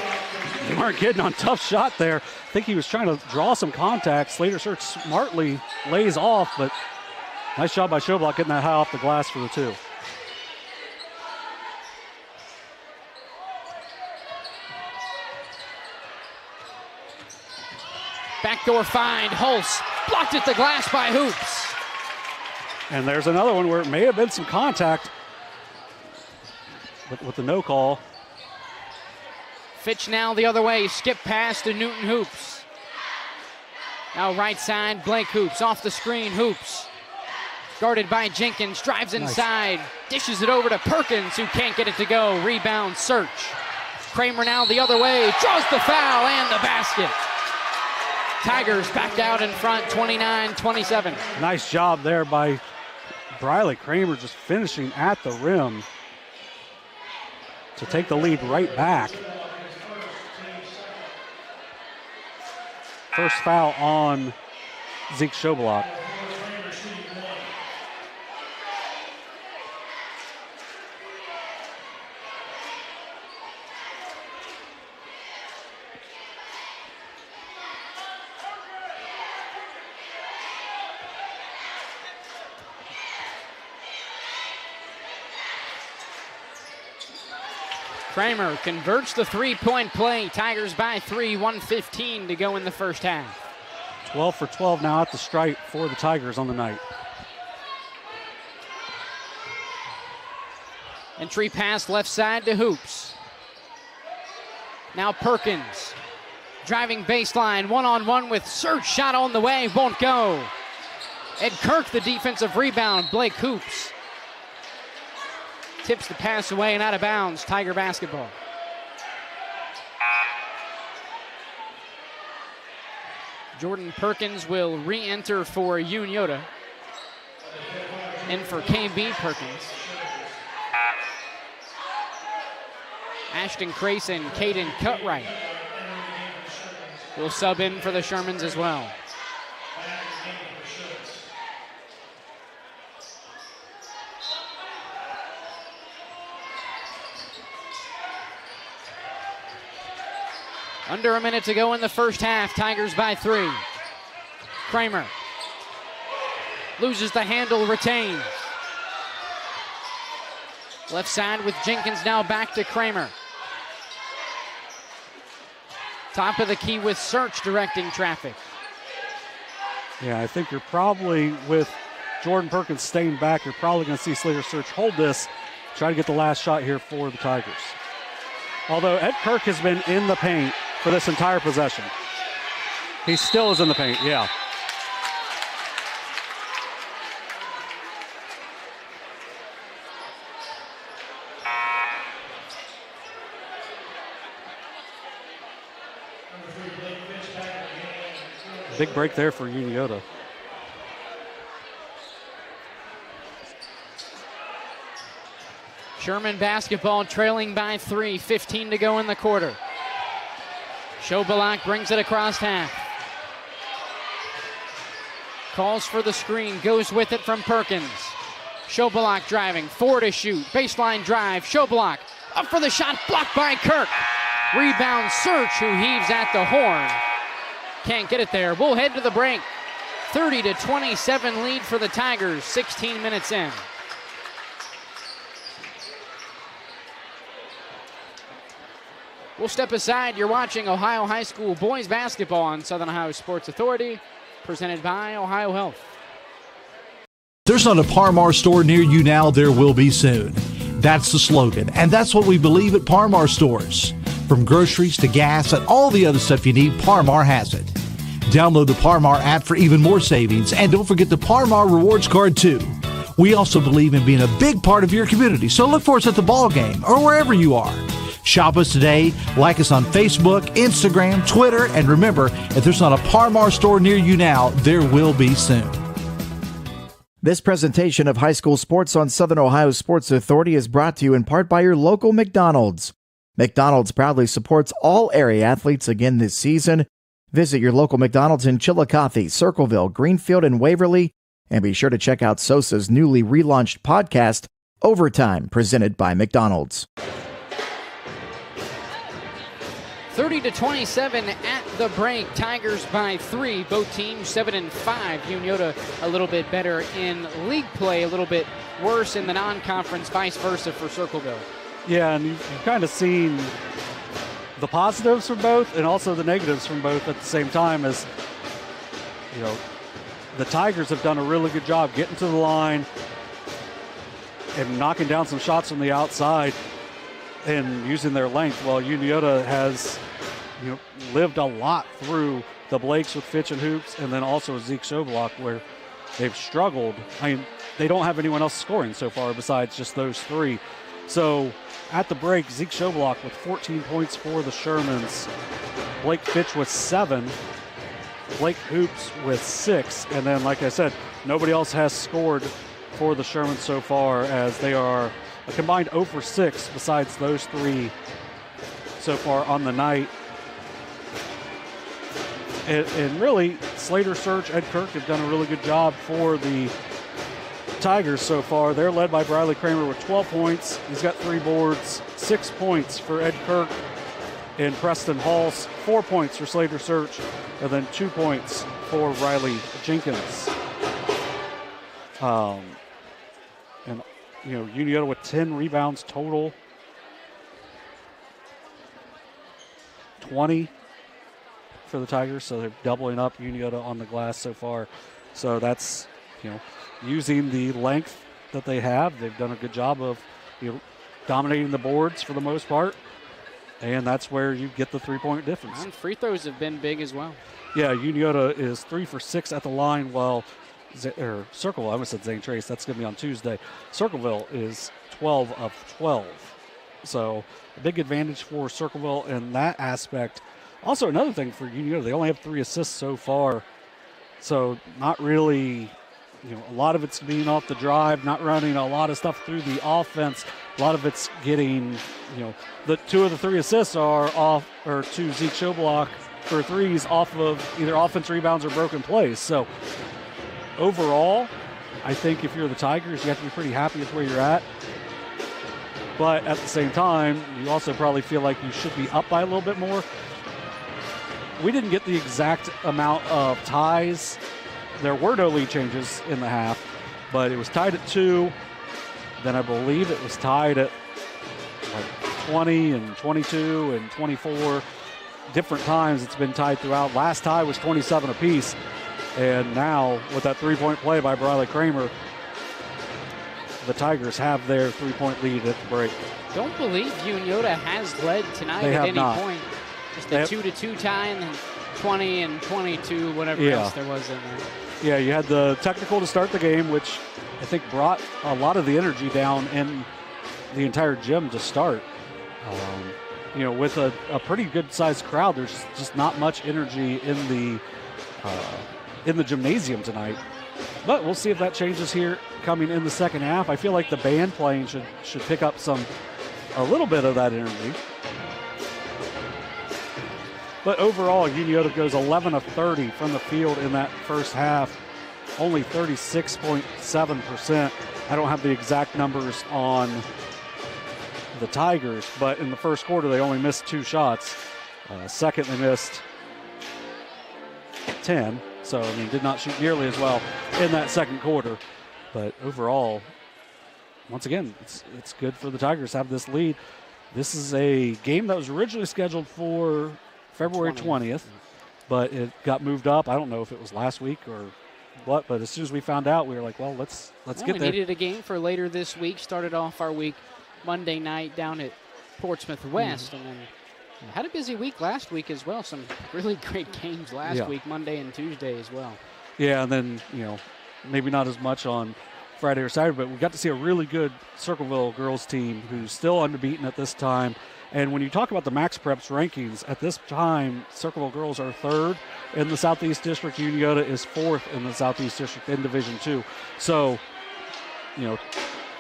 They weren't getting on tough shot there. I think he was trying to draw some contact. Slater Search smartly lays off, but nice job by Schoblock getting that high off the glass for the 2. Backdoor find, Hulse blocked at the glass by Hoops. And there's another one where it may have been some contact with the no call. Fitch now the other way, skip pass to Newton Hoops. Now right side, Blake Hoops off the screen, Hoops. Guarded by Jenkins, drives inside, dishes it over to Perkins, who can't get it to go. Rebound, Search. Kramer now the other way, draws the foul and the basket. Tigers back out in front, 29-27. Nice job there by Briley Kramer, just finishing at the rim to take the lead right back. First foul on Zeke Schoblock. Kramer converts the three-point play. Tigers by 3, 1:15 to go in the first half. 12 for 12 now at the stripe for the Tigers on the night. Entry pass left side to Hoops. Now Perkins driving baseline, one-on-one with Search, shot on the way, won't go. Ed Kirk the defensive rebound, Blake Hoops tips the pass away and out of bounds. Tiger basketball. Jordan Perkins will re-enter for Unioto. In for KB Perkins. Ashton Crace and Caden Cutright will sub in for the Shermans as well. Under a minute to go in the first half. Tigers by 3. Kramer loses the handle, retains. Left side with Jenkins now back to Kramer. Top of the key with Search directing traffic. Yeah, I think you're probably, with Jordan Perkins staying back, you're probably going to see Slater Search hold this, try to get the last shot here for the Tigers. Although Ed Kirk has been in the paint for this entire possession. He still is in the paint, yeah. Big break there for Unioto. Sherman basketball trailing by 3, 15 to go in the quarter. Schoblock brings it across half. Calls for the screen, goes with it from Perkins. Schoblock driving, 4 to shoot, baseline drive, Schoblock up for the shot, blocked by Kirk. Rebound Search, who heaves at the horn. Can't get it there. We'll head to the break. 30-27 lead for the Tigers, 16 minutes in. We'll step aside. You're watching Ohio High School boys basketball on Southern Ohio Sports Authority, presented by OhioHealth. There's not a Par-Mar store near you now, there will be soon. That's the slogan, and that's what we believe at Par-Mar stores. From groceries to gas and all the other stuff you need, Par-Mar has it. Download the Par-Mar app for even more savings, and don't forget the Par-Mar rewards card too. We also believe in being a big part of your community, so look for us at the ball game or wherever you are. Shop us today, like us on Facebook, Instagram, Twitter, and remember, if there's not a Par-Mar store near you now, there will be soon. This presentation of high school sports on Southern Ohio Sports Authority is brought to you in part by your local McDonald's. McDonald's proudly supports all area athletes again this season. Visit your local McDonald's in Chillicothe, Circleville, Greenfield, and Waverly, and be sure to check out SOSA's newly relaunched podcast, Overtime, presented by McDonald's. 30-27 at the break. Tigers by 3. Both teams 7-5. Unioto a little bit better in league play, a little bit worse in the non-conference, vice versa for Circleville. Yeah, and you've kind of seen the positives from both and also the negatives from both at the same time. As the Tigers have done a really good job getting to the line and knocking down some shots from the outside and using their length, while Unioto has lived a lot through the Blakes with Fitch and Hoops, and then also Zeke Shoblock, where they've struggled. I mean, they don't have anyone else scoring so far besides just those three. So at the break, Zeke Shoblock with 14 points for the Shermans, Blake Fitch with 7, Blake Hoops with 6, and then, like I said, nobody else has scored for the Shermans so far, as they are a combined 0 for 6 besides those three so far on the night. And really, Slater, Search, Ed Kirk have done a really good job for the Tigers so far. They're led by Briley Kramer with 12 points. He's got 3 boards, 6 points for Ed Kirk and Preston Halls, 4 points for Slater Search, and then 2 points for Riley Jenkins. And Unioto with 10 rebounds total, 20 for the Tigers, so they're doubling up Unioto on the glass so far. So that's, using the length that they have. They've done a good job of, dominating the boards for the most part, and that's where you get the 3-point difference. And free throws have been big as well. Yeah, Unioto is 3 for 6 at the line, while Circleville, I almost said Zane Trace, that's going to be on Tuesday. Circleville is 12 of 12. So a big advantage for Circleville in that aspect. Also, another thing for Unioto, they only have 3 assists so far. So not really, a lot of it's being off the drive, not running a lot of stuff through the offense. A lot of it's getting, the 2 of the 3 assists are off, or to Zeke Shoblock for threes off of either offense rebounds or broken plays. So overall, I think if you're the Tigers, you have to be pretty happy with where you're at. But at the same time, you also probably feel like you should be up by a little bit more. We didn't get the exact amount of ties. There were no lead changes in the half, but it was tied at 2. Then I believe it was tied at 20 and 22 and 24. Different times it's been tied throughout. Last tie was 27 apiece. And now, with that 3-point play by Briley Kramer, the Tigers have their 3-point lead at the break. Don't believe Unioto has led tonight They at have any not. point. Just a 2-2 tie, and then 20 and 22, whatever else there was in there. Yeah, you had the technical to start the game, which I think brought a lot of the energy down in the entire gym to start. With a pretty good-sized crowd, there's just not much energy in the gymnasium tonight. But we'll see if that changes here coming in the second half. I feel like the band playing should pick up a little bit of that energy. But overall, Unioto goes 11 of 30 from the field in that first half, only 36.7%. I don't have the exact numbers on the Tigers, but in the first quarter, they only missed 2 shots. Second, they missed 10. So, did not shoot nearly as well in that second quarter. But overall, once again, it's good for the Tigers to have this lead. This is a game that was originally scheduled for February 20th, but it got moved up. I don't know if it was last week or what, but as soon as we found out, we were like, well, let's get there. We needed a game for later this week. Started off our week Monday night down at Portsmouth West, and then had a busy week last week as well. Some really great games last week, Monday and Tuesday as well. Yeah, and then, maybe not as much on Friday or Saturday, but we got to see a really good Circleville girls team who's still unbeaten at this time. And when you talk about the Max Preps rankings, at this time, Circleville girls are 3rd in the Southeast District. Unioto is 4th in the Southeast District in Division 2. So,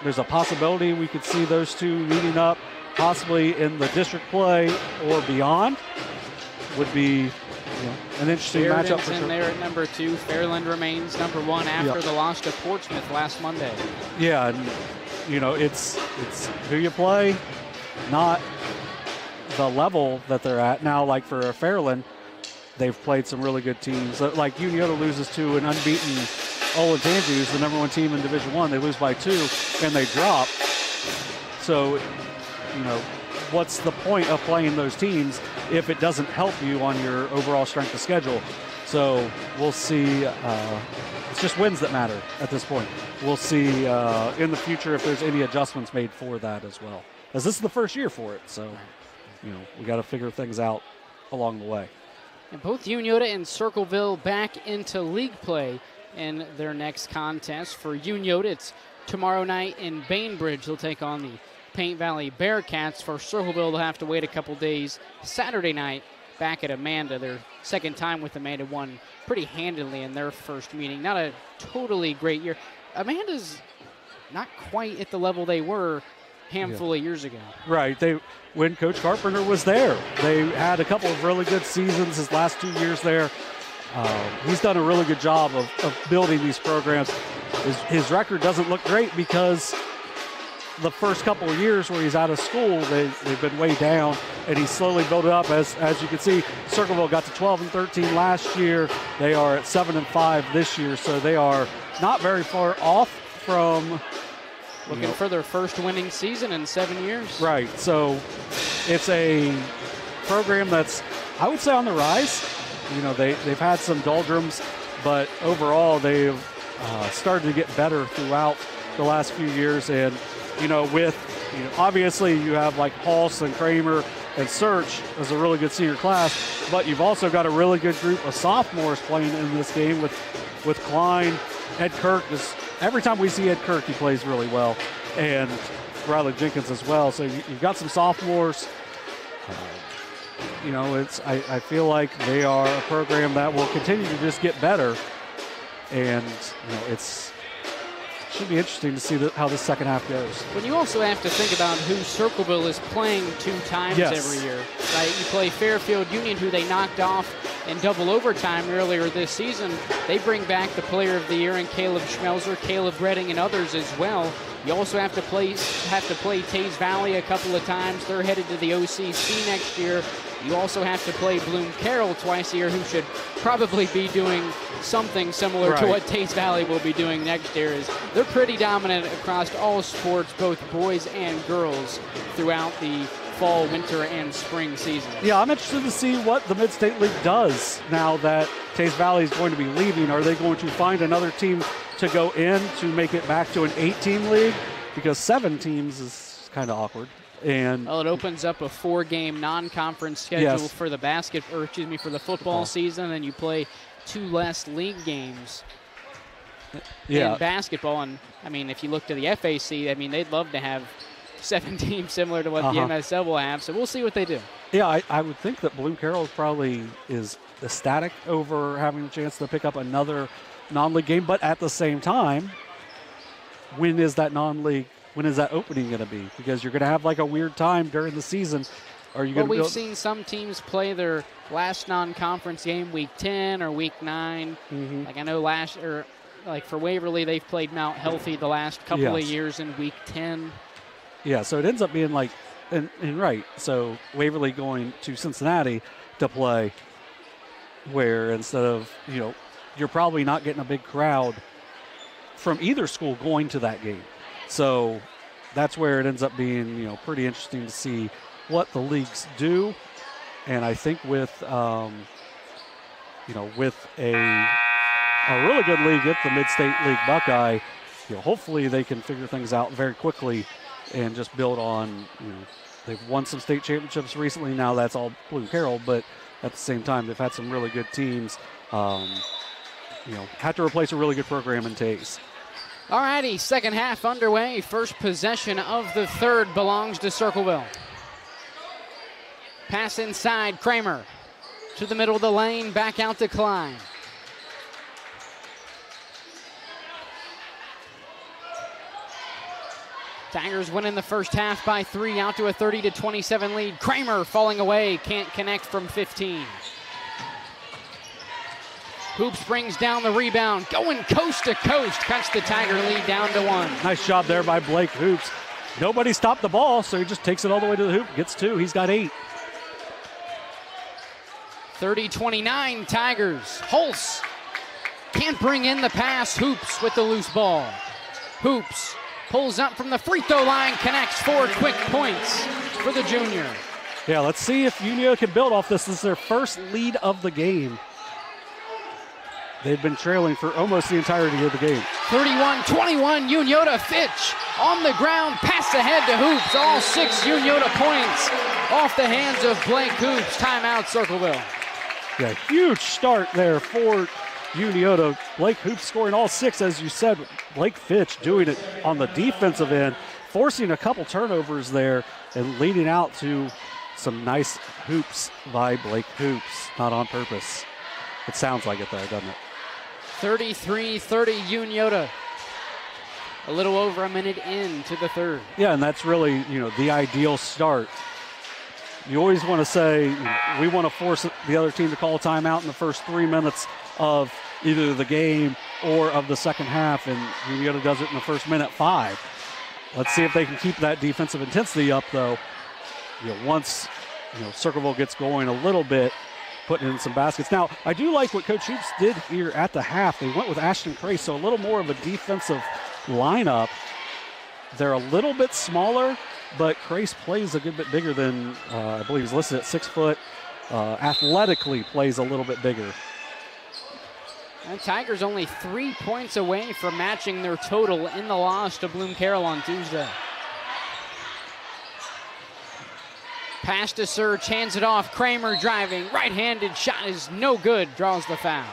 there's a possibility we could see those two meeting up, possibly in the district play or beyond. Would be an interesting matchup for in there at number 2. Fairland remains number 1 after the loss to Portsmouth last Monday. Yeah, and it's who you play, not the level that they're at now. Like for Fairland, they've played some really good teams. Like Unioto loses to an unbeaten Olentangy, who's the number 1 team in Division I. They lose by 2 and they drop. So, you know, what's the point of playing those teams if it doesn't help you on your overall strength of schedule? So we'll see. It's just wins that matter at this point. We'll see in the future if there's any adjustments made for that as well, as this is the first year for it. So, you know, we got to figure things out along the way. And both Unioto and Circleville back into league play in their next contest. For Unioto, it's tomorrow night in Bainbridge. They'll take on the Paint Valley Bearcats. For Circleville, they'll have to wait a couple days. Saturday night, back at Amanda. Their second time with Amanda, won pretty handily in their first meeting. Not a totally great year. Amanda's not quite at the level they were a handful of years ago. Right. When Coach Carpenter was there, they had a couple of really good seasons his last 2 years there. He's done a really good job of building these programs. His record doesn't look great because the first couple of years where he's out of school, they've been way down, and he's slowly built it up. As you can see, Circleville got to 12-13 last year. They are at 7-5 this year, so they are not very far off from looking for their first winning season in 7 years. Right. So it's a program that's, I would say, on the rise. You know, they've had some doldrums, but overall they've started to get better throughout the last few years. And obviously you have like Hulse and Kramer and Search as a really good senior class, but you've also got a really good group of sophomores playing in this game with Klein. Ed Kirk every time we see Ed Kirk, he plays really well, and Riley Jenkins as well. So you've got some sophomores. I feel like they are a program that will continue to just get better, and it should be interesting to see how the second half goes. But you also have to think about who Circleville is playing 2 times every year. Right? You play Fairfield Union, who they knocked off in double overtime earlier this season. They bring back the Player of the Year in Caleb Schmelzer, Caleb Redding, and others as well. You also have to play Taze Valley a couple of times. They're headed to the OCC next year. You also have to play Bloom Carroll twice a year, who should probably be doing something similar to what Taze Valley will be doing next year. They're pretty dominant across all sports, both boys and girls, throughout the fall, winter, and spring season. Yeah, I'm interested to see what the Mid-State League does now that Taze Valley is going to be leaving. Are they going to find another team to go in to make it back to an 8-team league? Because 7 teams is kind of awkward. And it opens up a 4-game non-conference schedule for the for the football season, and you play 2 less league games in basketball. And I mean, if you look to the FAC, I mean, they'd love to have 7 teams similar to what the MSL will have. So we'll see what they do. Yeah, I would think that Bloom Carroll probably is ecstatic over having the chance to pick up another non-league game, but at the same time, when is that opening going to be? Because you're going to have like a weird time during the season. Are you going to? We've seen some teams play their last non-conference game week 10 or week 9. Mm-hmm. Like I know for Waverly, they've played Mount Healthy the last couple of years in week 10. Yeah, so it ends up being like, and right. So Waverly going to Cincinnati to play, where instead of you're probably not getting a big crowd from either school going to that game. So that's where it ends up being, pretty interesting to see what the leagues do. And I think with a really good league at the Mid-State League Buckeye, hopefully they can figure things out very quickly and just build on, they've won some state championships recently. Now that's all Bloom Carroll, but at the same time, they've had some really good teams. Had to replace a really good program in Taze. All righty, second half underway. First possession of the third belongs to Circleville. Pass inside, Kramer to the middle of the lane, back out to Klein. Tigers win in the first half by 3, out to a 30-27 lead. Kramer falling away, can't connect from 15. Hoops brings down the rebound, going coast to coast, cuts the Tiger lead down to 1. Nice job there by Blake Hoops. Nobody stopped the ball, so he just takes it all the way to the hoop, gets 2. He's got 8. 30-29 Tigers. Holtz can't bring in the pass. Hoops with the loose ball. Hoops pulls up from the free throw line, connects 4 quick points for the junior. Yeah, let's see if Unio can build off this. This is their first lead of the game. They've been trailing for almost the entirety of the game. 31-21, Unioto. Fitch on the ground, pass ahead to Hoops. All 6 Unioto points off the hands of Blake Hoops. Timeout, Circleville. Yeah, huge start there for Unioto. Blake Hoops scoring all 6, as you said. Blake Fitch doing it on the defensive end, forcing a couple turnovers there and leading out to some nice hoops by Blake Hoops. Not on purpose. It sounds like it though, doesn't it? 33-30 Unioto. A little over a minute into the third. Yeah, and that's really, the ideal start. You always want to say, we want to force the other team to call a timeout in the first 3 minutes of either the game or of the second half, and Unioto does it in the first minute 5. Let's see if they can keep that defensive intensity up, though. Once Circleville gets going a little bit, putting in some baskets. Now, I do like what Coach Hoops did here at the half. They went with Ashton Cray, so a little more of a defensive lineup. They're a little bit smaller, but Crace plays a good bit bigger than, I believe he's listed at 6 foot. Athletically plays a little bit bigger. And Tigers only 3 points away from matching their total in the loss to Bloom Carroll on Tuesday. Pass to Surge, hands it off. Kramer driving, right-handed shot is no good, draws the foul.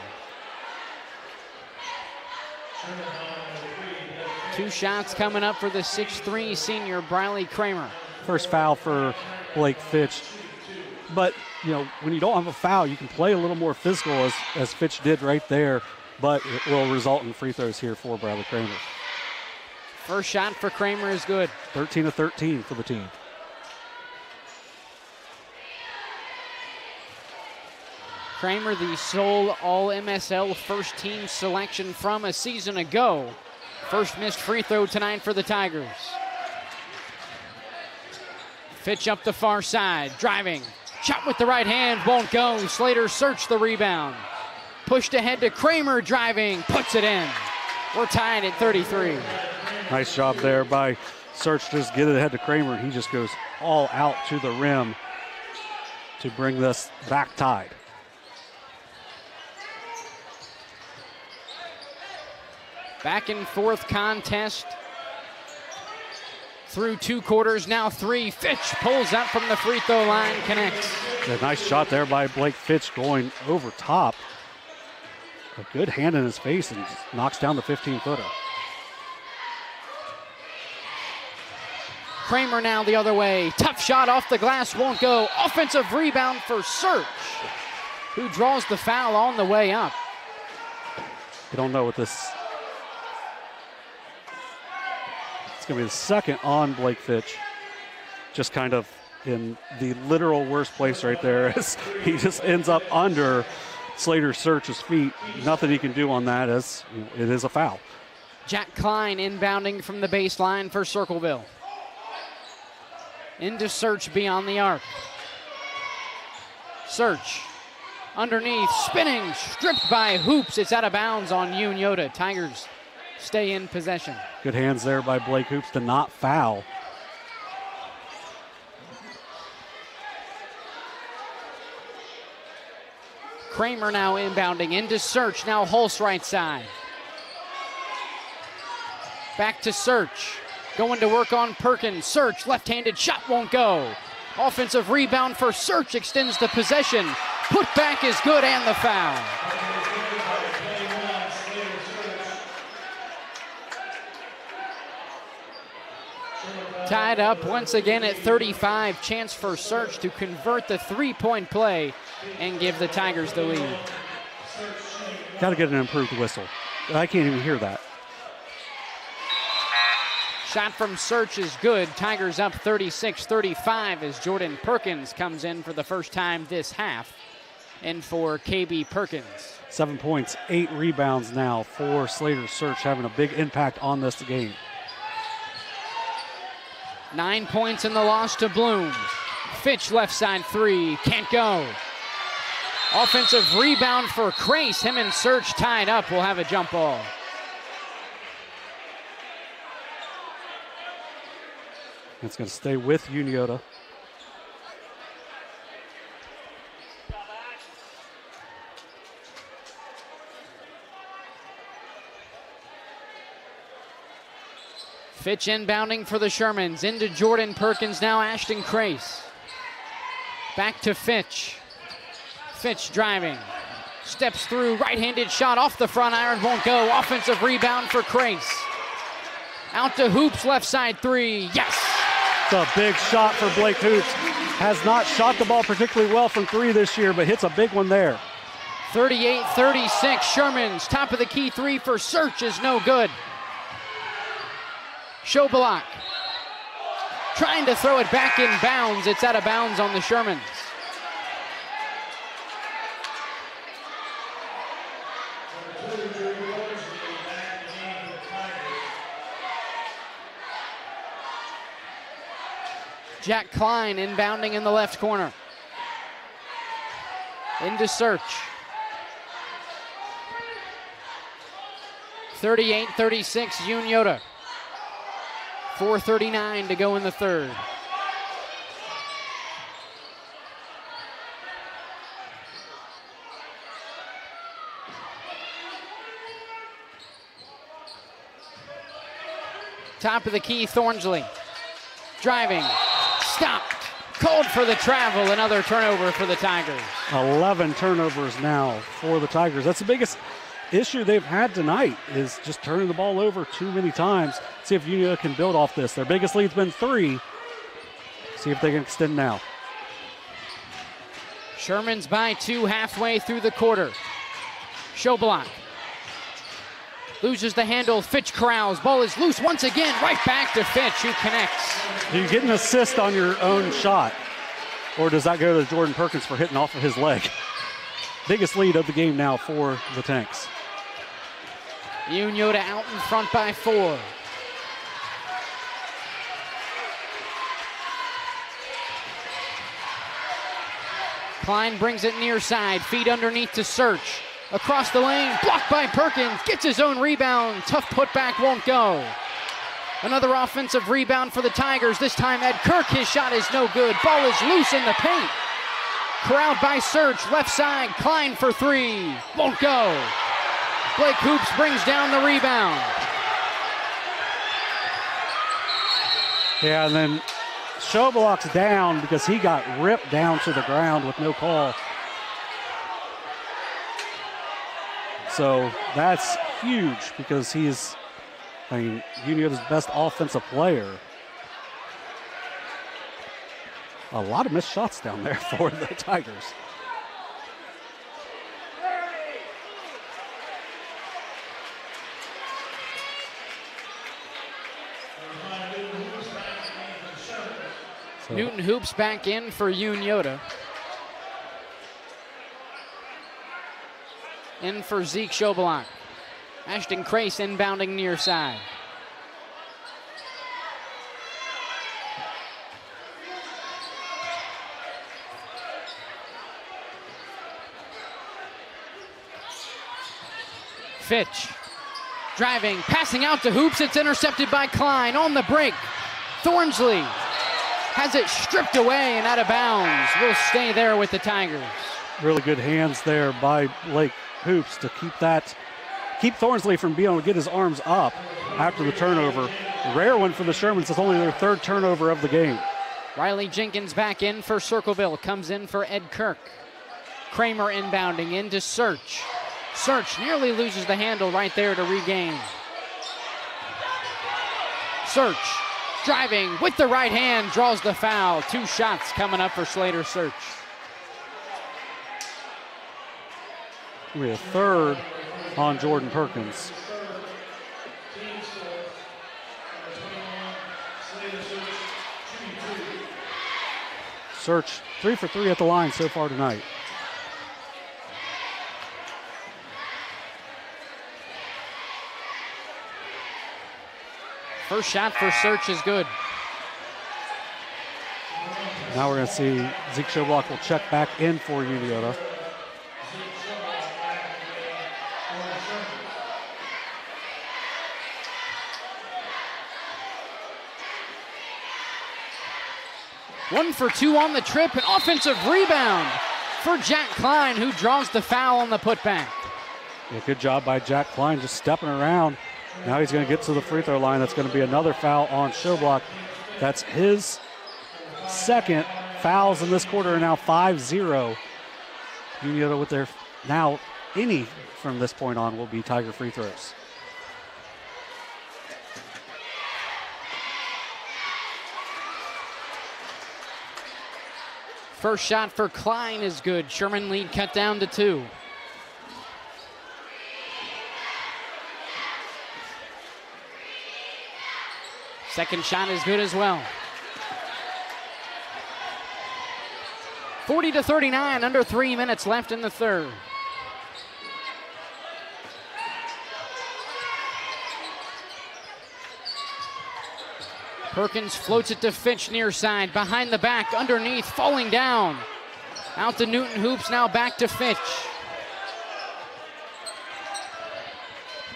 2 shots coming up for the 6'3" senior Briley Kramer. First foul for Blake Fitch. But, when you don't have a foul, you can play a little more physical as Fitch did right there, but it will result in free throws here for Briley Kramer. First shot for Kramer is good. 13 of 13 for the team. Kramer, the sole All-MSL first-team selection from a season ago. First missed free throw tonight for the Tigers. Fitch up the far side, driving. Shot with the right hand, won't go. Slater searched the rebound. Pushed ahead to Kramer, driving, puts it in. We're tied at 33. Nice job there by Search, just get it ahead to Kramer. He just goes all out to the rim to bring this back tied. Back and forth contest through 2 quarters, now 3. Fitch pulls up from the free throw line, connects. A nice shot there by Blake Fitch going over top. A good hand in his face and just knocks down the 15-footer. Kramer now the other way. Tough shot off the glass, won't go. Offensive rebound for Search, who draws the foul on the way up. I don't know what this... It's going to be the second on Blake Fitch. Just kind of in the literal worst place right there as he just ends up under Slater Search's feet. Nothing he can do on that as it is a foul. Jack Klein inbounding from the baseline for Circleville. Into Search beyond the arc. Search underneath, spinning, stripped by Hoops. It's out of bounds on Unioto. Tigers stay in possession. Good hands there by Blake Hoops to not foul. Kramer now inbounding into Search. Now Holtz right side. Back to Search. Going to work on Perkins. Search, left-handed shot won't go. Offensive rebound for Search, extends the possession. Put back is good and the foul. Tied up once again at 35. Chance for Search to convert the 3-point play and give the Tigers the lead. Got to get an improved whistle. I can't even hear that. Shot from Search is good. Tigers up 36-35 as Jordan Perkins comes in for the first time this half. And for KB Perkins. 7 points, 8 rebounds now for Slater Search, having a big impact on this game. 9 points in the loss to Bloom. Fitch left side 3, can't go. Offensive rebound for Crace. Him and Search tied up. Will have a jump ball. It's going to stay with Unioto. Fitch inbounding for the Shermans. Into Jordan Perkins, now Ashton Crace. Back to Fitch. Fitch driving. Steps through, right-handed shot off the front iron, won't go. Offensive rebound for Crace. Out to Hoops, left side three, yes! It's a big shot for Blake Hoops. Has not shot the ball particularly well from three this year, but hits a big one there. 38-36, Shermans, top of the key three for Search is no good. Schobelak trying to throw it back in bounds. It's out of bounds on the Shermans. Jack Klein inbounding in the left corner. Into Search. 38-36, Unioto. 4:39 to go in the third. Top of the key, Thornsley. Driving, stopped, called for the travel, another turnover for the Tigers. 11 turnovers now for the Tigers. That's the biggest issue they've had tonight, is just turning the ball over too many times. See if Unioto can build off this. Their biggest lead's been 3. See if they can extend now. Shermans by 2 halfway through the quarter. Schobelak loses the handle. Fitch corrals. Ball is loose once again. Right back to Fitch, who connects. Do you get an assist on your own shot, or does that go to Jordan Perkins for hitting off of his leg? Biggest lead of the game now for the Tanks. Unioto out in front by 4. Klein brings it near side. Feed underneath to Search. Across the lane, blocked by Perkins. Gets his own rebound. Tough putback, won't go. Another offensive rebound for the Tigers. This time Ed Kirk, his shot is no good. Ball is loose in the paint. Corralled by Search, left side, Klein for 3. Won't go. Blake Hoops brings down the rebound. Yeah, and then Schobelak's down because he got ripped down to the ground with no call. So that's huge because he's, Unioto's best offensive player. A lot of missed shots down there for the Tigers. Newton Hoops back in for Unioto. In for Zeke Schobelak. Ashton Crace inbounding near side. Fitch driving, passing out to Hoops. It's intercepted by Klein on the break. Thornsley has it stripped away and out of bounds. Will stay there with the Tigers. Really good hands there by Blake Hoops to keep Thornsley from being able to get his arms up after the turnover. Rare one for the Shermans. It's only their 3rd turnover of the game. Riley Jenkins back in for Circleville. Comes in for Ed Kirk. Kramer inbounding into Search. Search nearly loses the handle right there to regain. Search driving with the right hand, draws the foul. 2 shots coming up for Slater Search. We have 3rd on Jordan Perkins. Search 3 for 3 at the line so far tonight. First shot for Search is good. Now we're going to see Zeke Schobelak will check back in for Unioto. 1 for 2 on the trip, an offensive rebound for Jack Klein, who draws the foul on the putback. Yeah, good job by Jack Klein just stepping around. Now he's going to get to the free throw line. That's going to be another foul on Schoblock. That's his second. Fouls in this quarter are now 5-0. Unioto with their now any from this point on will be Tiger free throws. First shot for Klein is good. Sherman lead cut down to 2. Second shot is good as well. 40-39, under 3 minutes left in the third. Perkins floats it to Fitch near side, behind the back, underneath, falling down. Out to Newton Hoops, now back to Fitch.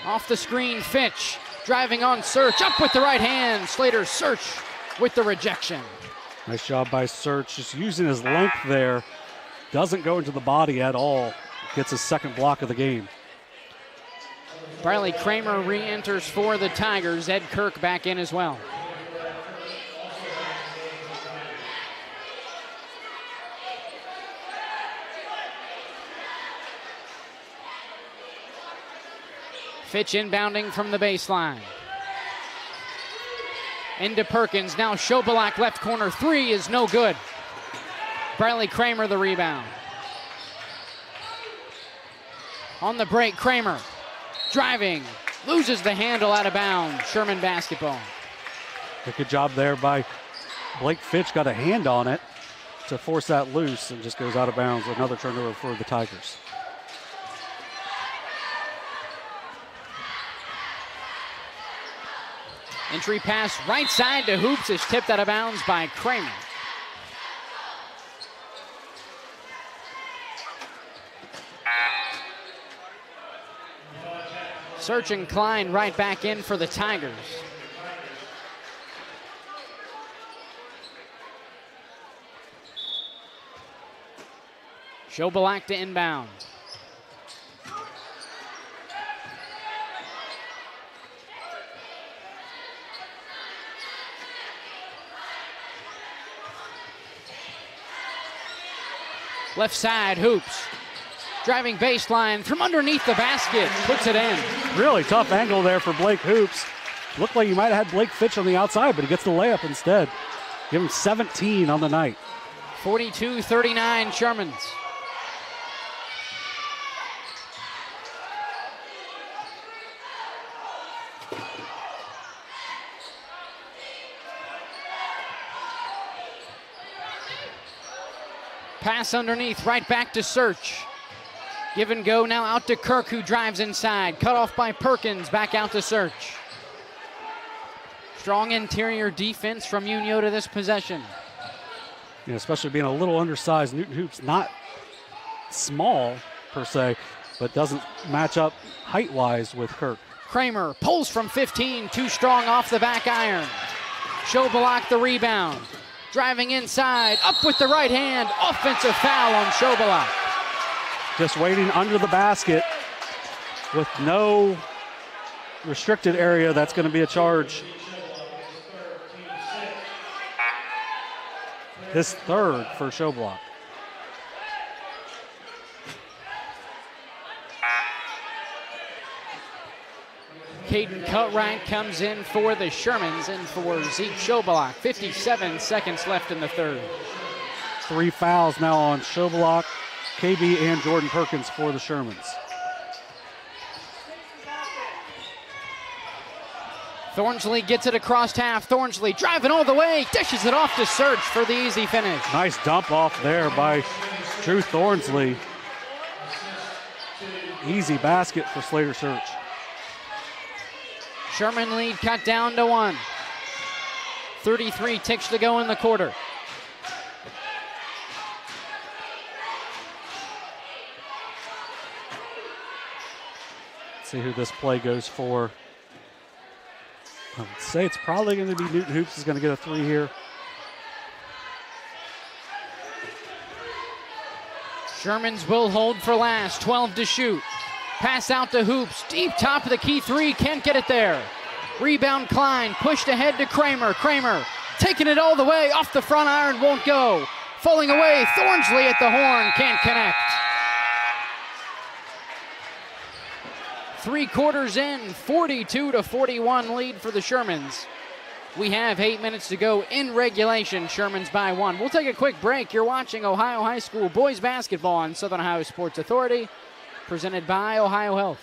Off the screen, Fitch, driving on Search, up with the right hand. Slater Search with the rejection. Nice job by Search, just using his length there. Doesn't go into the body at all. Gets his second block of the game. Bradley Kramer re-enters for the Tigers. Ed Kirk back in as well. Fitch inbounding from the baseline. Into Perkins, now Schoblock left corner, 3 is no good. Bradley Kramer the rebound. On the break, Kramer driving, loses the handle out of bounds. Sherman basketball. Good job there by Blake Fitch, got a hand on it to force that loose and just goes out of bounds. Another turnover for the Tigers. Entry pass right side to Hoops is tipped out of bounds by Kramer. Search and Klein right back in for the Tigers. Schoblock to inbound. Left side, Hoops. Driving baseline from underneath the basket, puts it in. Really tough angle there for Blake Hoops. Looked like you might have had Blake Fitch on the outside, but he gets the layup instead. Give him 17 on the night. 42-39 Shermans. Pass underneath, right back to Search. Give and go now out to Kirk, who drives inside. Cut off by Perkins, back out to Search. Strong interior defense from Unioto this possession. Yeah, especially being a little undersized. Newton Hoops not small per se, but doesn't match up height-wise with Kirk. Kramer pulls from 15, too strong off the back iron. Schoblock the rebound. Driving inside, up with the right hand, offensive foul on Schoblock. Just waiting under the basket with no restricted area. That's going to be a charge. His third for Schoblock. Caden Cutright comes in for the Shermans and for Zeke Schoblock. 57 seconds left in the third. 3 fouls now on Schoblock, KB, and Jordan Perkins for the Shermans. Thornsley gets it across half. Thornsley driving all the way, dishes it off to Search for the easy finish. Nice dump off there by Drew Thornsley. Easy basket for Slater Search. Sherman lead cut down to 1. 33 ticks to go in the quarter. Let's see who this play goes for. I would say it's probably going to be Newton Hoops is going to get a 3 here. Shermans will hold for last, 12 to shoot. Pass out to Hoops, deep top of the key three, can't get it there. Rebound Klein, pushed ahead to Kramer. Kramer taking it all the way, off the front iron, won't go. Falling away, Thornsley at the horn, can't connect. 3 quarters in, 42-41 lead for the Shermans. We have 8 minutes to go in regulation. Shermans by 1. We'll take a quick break. You're watching Ohio High School boys basketball on Southern Ohio Sports Authority, presented by OhioHealth.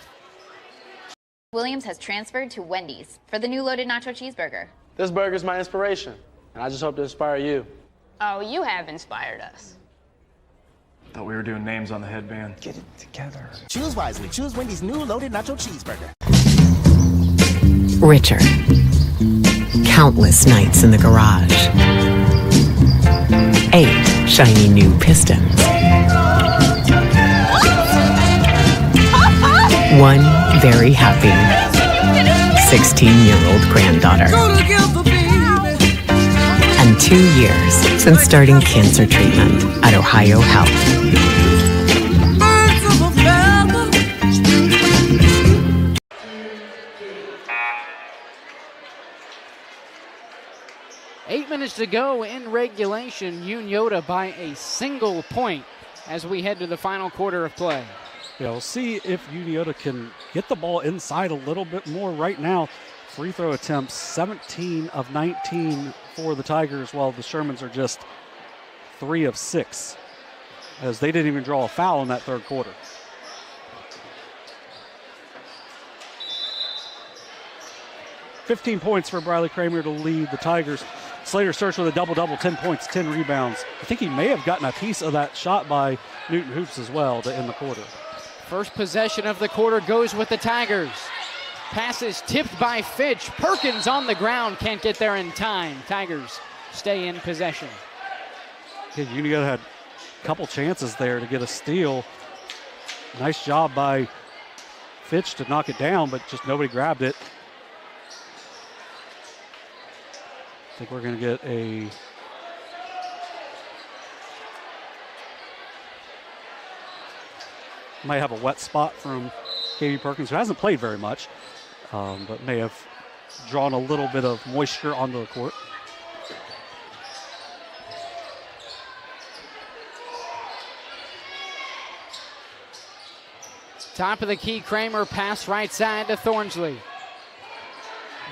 Williams has transferred to Wendy's for the new loaded nacho cheeseburger. This burger's my inspiration, and I just hope to inspire you. Oh, you have inspired us. Thought we were doing names on the headband. Get it together. Choose wisely. Choose Wendy's new loaded nacho cheeseburger. Richer. Countless nights in the garage. 8 shiny new pistons. 1 very happy 16-year-old granddaughter. And 2 years since starting cancer treatment at OhioHealth. 8 minutes to go in regulation. Unioto by a single point as we head to the final quarter of play. Yeah, we'll see if Unioto can get the ball inside a little bit more. Right now, free throw attempts, 17 of 19 for the Tigers, while the Shermans are just 3 of 6, as they didn't even draw a foul in that third quarter. $15 points for Briley Kramer to lead the Tigers. Slater Search with a double-double, 10 points, 10 rebounds. I think he may have gotten a piece of that shot by Newton Hoops as well to end the quarter. First possession of the quarter goes with the Tigers. Passes tipped by Fitch. Perkins on the ground, can't get there in time. Tigers stay in possession. Yeah, Unioto had a couple chances there to get a steal. Nice job by Fitch to knock it down, but just nobody grabbed it. I think we're going to get a might have a wet spot from KB Perkins, who hasn't played very much, but may have drawn a little bit of moisture onto the court. Top of the key, Kramer, pass right side to Thornsley.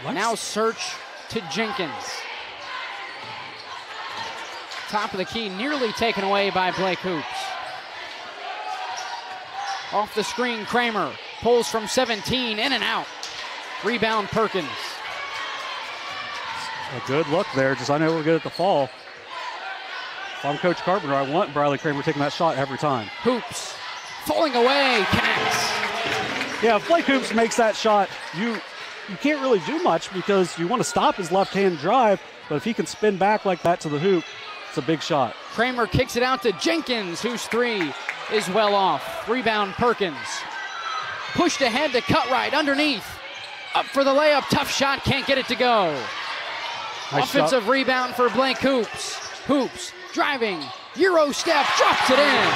Now Search to Jenkins. Top of the key, nearly taken away by Blake Hoops. Off the screen, Kramer pulls from 17, in and out. Rebound, Perkins. A good look there, just I know we're good at the fall. If I'm Coach Carpenter, I want Briley Kramer taking that shot every time. Hoops, falling away, connects. Yeah, if Blake Hoops makes that shot, you can't really do much because you want to stop his left-hand drive, but if he can spin back like that to the hoop, it's a big shot. Kramer kicks it out to Jenkins, whose 3 is well off. Rebound, Perkins. Pushed ahead to Cutright, underneath. Up for the layup, tough shot, can't get it to go. Nice Offensive shot. Rebound for Blake Hoops. Hoops, driving, Euro step, drops it in.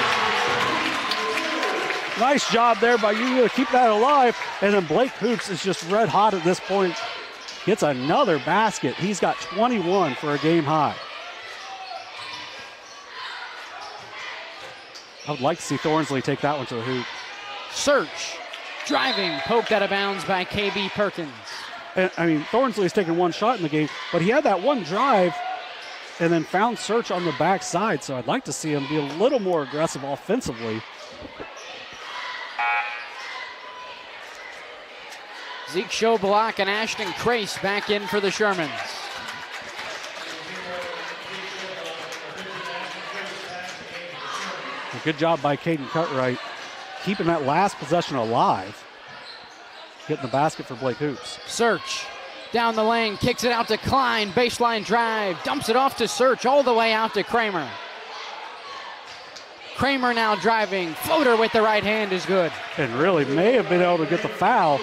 Nice job there by you to keep that alive. And then Blake Hoops is just red hot at this point. Gets another basket. He's got 21 for a game high. I would like to see Thornsley take that one to the hoop. Search, driving, poked out of bounds by KB Perkins. And, I mean, Thornsley's taken one shot in the game, but he had that one drive and then found Search on the backside, so I'd like to see him be a little more aggressive offensively. Zeke Schoblock and Ashton Crace back in for the Shermans. A good job by Caden Cutright, keeping that last possession alive. Getting the basket for Blake Hoops. Search, down the lane, kicks it out to Klein, baseline drive, dumps it off to Search, all the way out to Kramer. Kramer now driving, floater with the right hand is good. And really may have been able to get the foul.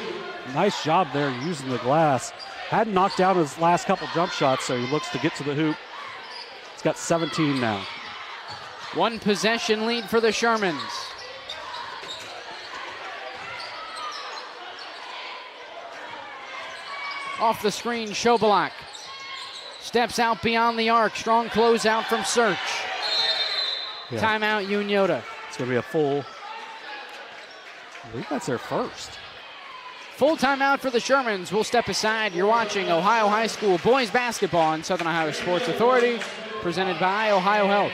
Nice job there using the glass. Hadn't knocked down his last couple jump shots, so he looks to get to the hoop. He's got 17 now. One possession lead for the Shermans. Off the screen, Schobalak steps out beyond the arc. Strong closeout from Search. Yeah. Timeout, Unioto. It's going to be a full. I believe that's their first. Full timeout for the Shermans. We'll step aside. You're watching Ohio High School boys basketball on Southern Ohio Sports Authority, presented by OhioHealth.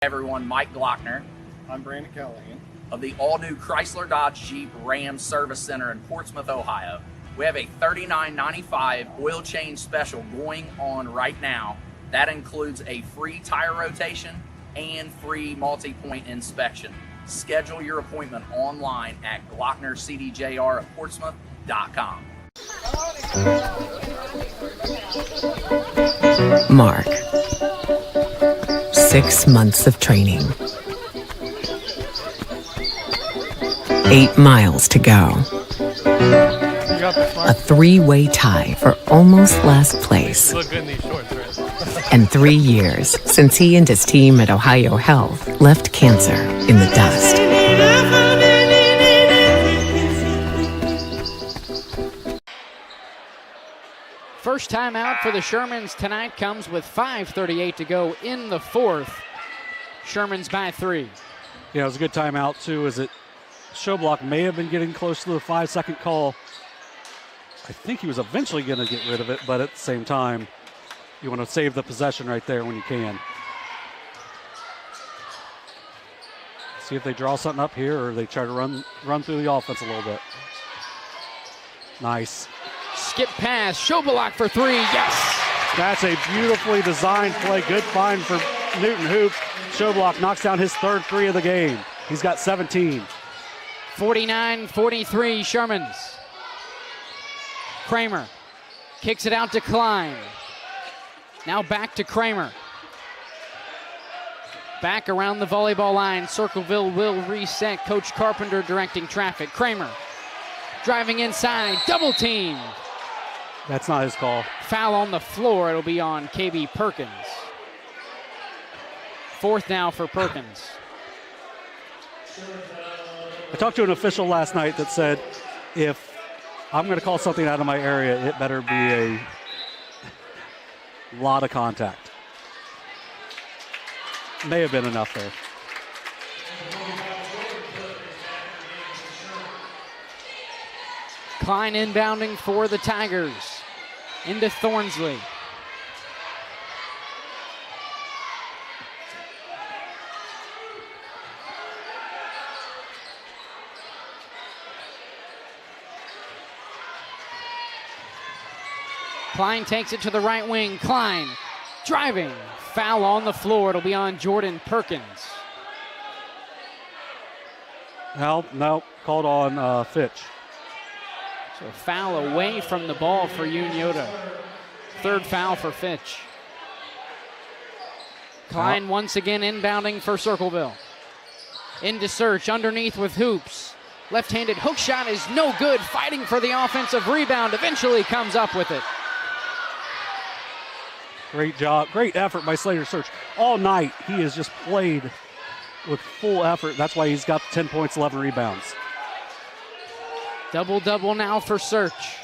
Everyone, Mike Glockner. I'm Brandon Callahan. Of the all-new Chrysler Dodge Jeep Ram Service Center in Portsmouth, Ohio. We have a $39.95 oil change special going on right now. That includes a free tire rotation and free multi-point inspection. Schedule your appointment online at GlocknerCDJR@Portsmouth.com. Mark. 6 months of training. 8 miles to go. A 3-way tie for almost last place. You look good in these shorts, right? And 3 years since he and his team at OhioHealth left cancer in the dust. First timeout for the Shermans tonight comes with 5:38 to go in the fourth. Shermans by 3. Yeah, it was a good timeout, too, as it Schobalak may have been getting close to the 5-second call. I think he was eventually going to get rid of it, but at the same time, you want to save the possession right there when you can. See if they draw something up here or they try to run through the offense a little bit. Nice. Skip pass, Schobalak for 3, yes! That's a beautifully designed play. Good find for Newton Hoop. Schobalak knocks down his third 3 of the game. He's got 17. 49-43 Shermans. Kramer kicks it out to Klein. Now back to Kramer. Back around the volleyball line. Circleville will reset. Coach Carpenter directing traffic. Kramer driving inside. Double teamed. That's not his call. Foul on the floor. It'll be on KB Perkins. Fourth now for Perkins. I talked to an official last night that said, if I'm going to call something out of my area, it better be a lot of contact. May have been enough there. Klein inbounding for the Tigers. Into Thornsley. Klein takes it to the right wing. Klein driving. Foul on the floor. It'll be on Jordan Perkins. No, called on Fitch. So foul away from the ball for Unioto. Third foul for Fitch. Klein once again inbounding for Circleville. Into Search, underneath with Hoops. Left-handed hook shot is no good. Fighting for the offensive rebound. Eventually comes up with it. Great job. Great effort by Slater Search. All night, he has just played with full effort. That's why he's got 10 points, 11 rebounds. Double-double now for Search.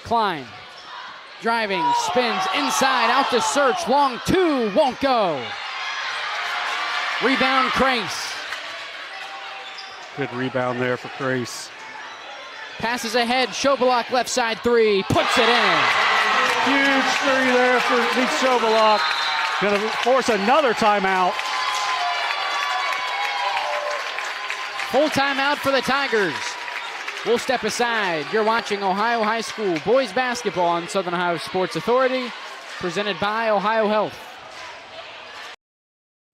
Klein driving, spins inside, out to Search. Long 2, won't go. Rebound, Crace. Good rebound there for Crace. Passes ahead, Schobalak left side 3, puts it in. Huge 3 there for Nick Schobalak. Going to force another timeout. Full timeout for the Tigers. We'll step aside. You're watching Ohio High School boys basketball on Southern Ohio Sports Authority, presented by OhioHealth.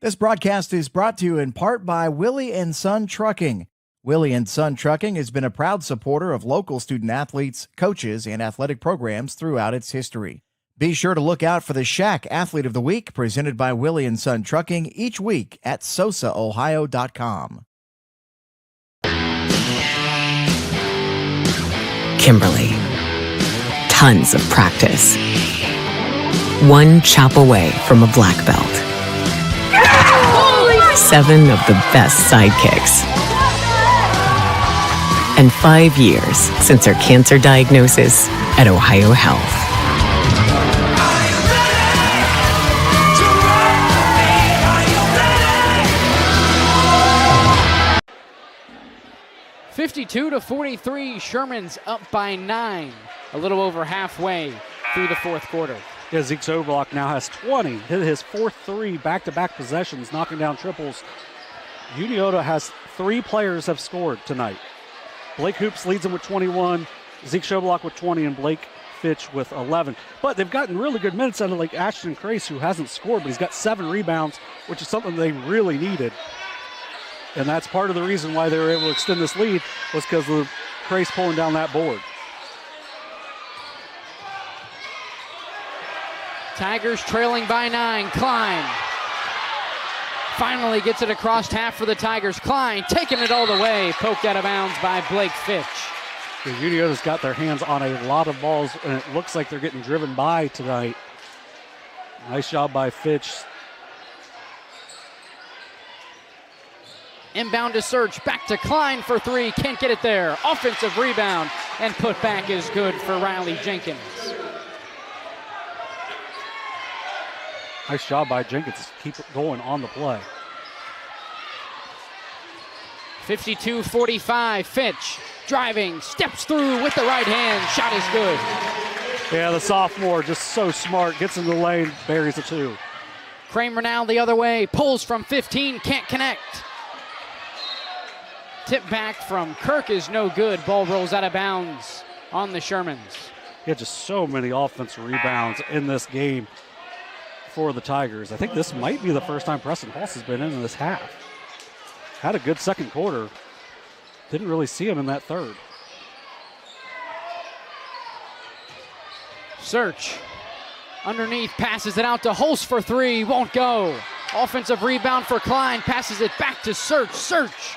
This broadcast is brought to you in part by Willie & Son Trucking. Willie & Son Trucking has been a proud supporter of local student-athletes, coaches, and athletic programs throughout its history. Be sure to look out for the Shack Athlete of the Week, presented by Willie & Son Trucking, each week at SOSAOhio.com. Kimberly. Tons of practice. One chop away from a black belt. 7 of the best sidekicks. And 5 years since her cancer diagnosis at OhioHealth. (52-43). Shermans up by 9, a little over halfway through the fourth quarter. Yeah, Zeke Soblock now has 20. Hit his fourth 3 back-to-back possessions, knocking down triples. Unioto has 3 players have scored tonight. Blake Hoops leads them with 21, Zeke Soblock with 20, and Blake Fitch with 11. But they've gotten really good minutes out of like Ashton Crace, who hasn't scored, but he's got 7 rebounds, which is something they really needed. And that's part of the reason why they were able to extend this lead, was because of Crace pulling down that board. Tigers trailing by 9. Klein finally gets it across half for the Tigers. Klein taking it all the way, poked out of bounds by Blake Fitch. The Unioto's got their hands on a lot of balls, and it looks like they're getting driven by tonight. Nice job by Fitch. Inbound to Search, back to Klein for 3, can't get it there. Offensive rebound, and put back is good for Riley Jenkins. Nice job by Jenkins to keep it going on the play. 52-45, Fitch driving, steps through with the right hand, shot is good. Yeah, the sophomore just so smart, gets in the lane, buries the 2. Kramer now the other way, pulls from 15, can't connect. Tip back from Kirk is no good. Ball rolls out of bounds on the Shermans. He had just so many offensive rebounds in this game for the Tigers. I think this might be the first time Preston Hulse has been in this half. Had a good second quarter. Didn't really see him in that third. Search underneath, passes it out to Hulse for 3, won't go. Offensive rebound for Klein, passes it back to Search. Search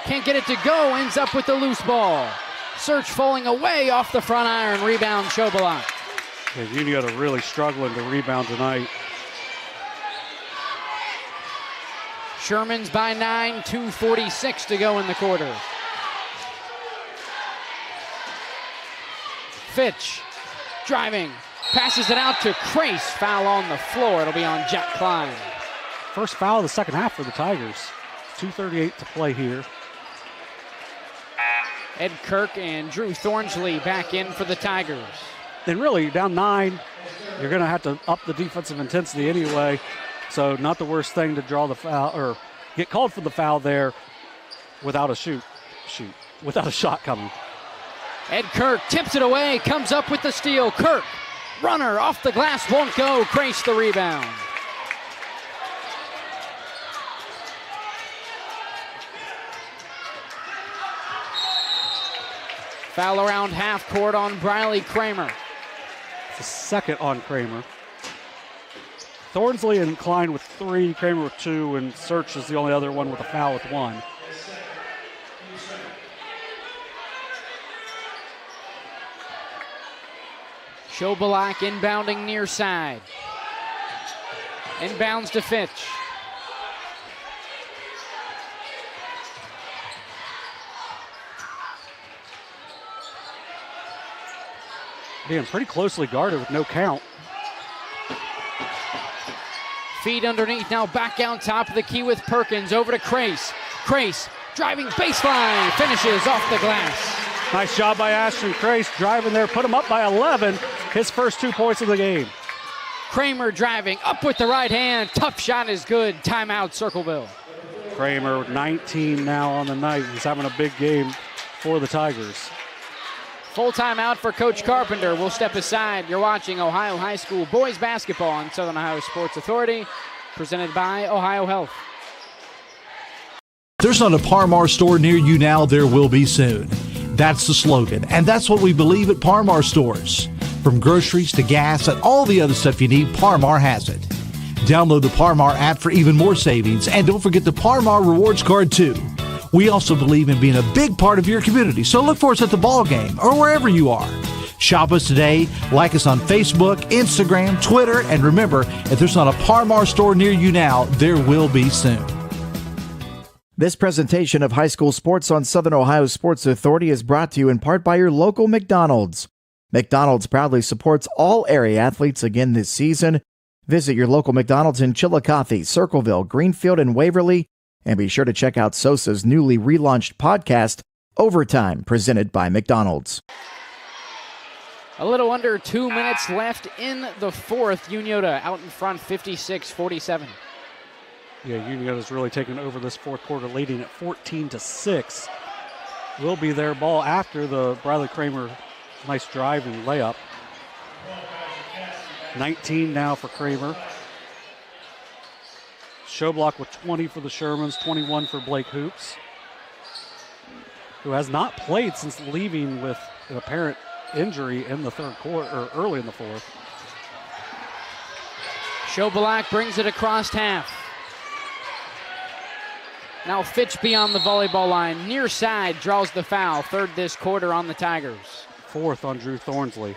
can't get it to go, ends up with the loose ball. Search falling away off the front iron, rebound Chobalot. Yeah, Unioto really struggling to rebound tonight. Shermans by 9, 2:46 to go in the quarter. Fitch driving, passes it out to Crace, foul on the floor. It'll be on Jack Klein. First foul of the second half for the Tigers. 2:38 to play here. Ed Kirk and Drew Thornsley back in for the Tigers. And really, down 9, you're going to have to up the defensive intensity anyway. So not the worst thing to draw the foul or get called for the foul there without a without a shot coming. Ed Kirk tips it away, comes up with the steal. Kirk, runner off the glass, won't go. Crace the rebound. Foul around half court on Briley Kramer. It's the second on Kramer. Thornsley and Klein with 3, Kramer with 2, and Search is the only other one with a foul with 1. Chobalot inbounding near side. Inbounds to Fitch. Being pretty closely guarded with no count. Feed underneath, now back out top of the key with Perkins, over to Crace. Crace driving baseline, finishes off the glass. Nice job by Ashton Crace, driving there, put him up by 11, his first 2 points of the game. Kramer driving, up with the right hand, tough shot is good, timeout Circleville. Kramer, 19 now on the night, he's having a big game for the Tigers. Full timeout for Coach Carpenter. We'll step aside. You're watching Ohio High School boys basketball on Southern Ohio Sports Authority, presented by OhioHealth. There's not a Parmar store near you now, there will be soon. That's the slogan, and that's what we believe at Parmar stores. From groceries to gas and all the other stuff you need, Parmar has it. Download the Parmar app for even more savings, and don't forget the Parmar Rewards Card too. We also believe in being a big part of your community, so look for us at the ball game or wherever you are. Shop us today. Like us on Facebook, Instagram, Twitter, and remember, if there's not a Par Mar store near you now, there will be soon. This presentation of high school sports on Southern Ohio Sports Authority is brought to you in part by your local McDonald's. McDonald's proudly supports all area athletes again this season. Visit your local McDonald's in Chillicothe, Circleville, Greenfield, and Waverly. And be sure to check out SOSA's newly relaunched podcast, Overtime, presented by McDonald's. A little under 2 minutes left in the fourth. Unioto out in front, 56-47. Yeah, Unioto's really taken over this fourth quarter, leading at 14-6. Will be their ball after the Bradley Kramer nice drive and layup. 19 now for Kramer. Showblock with 20 for the Shermans, 21 for Blake Hoops, who has not played since leaving with an apparent injury in the third quarter, or early in the fourth. Showblock brings it across half. Now Fitch beyond the volleyball line. Near side draws the foul. Third this quarter on the Tigers. Fourth on Drew Thornsley.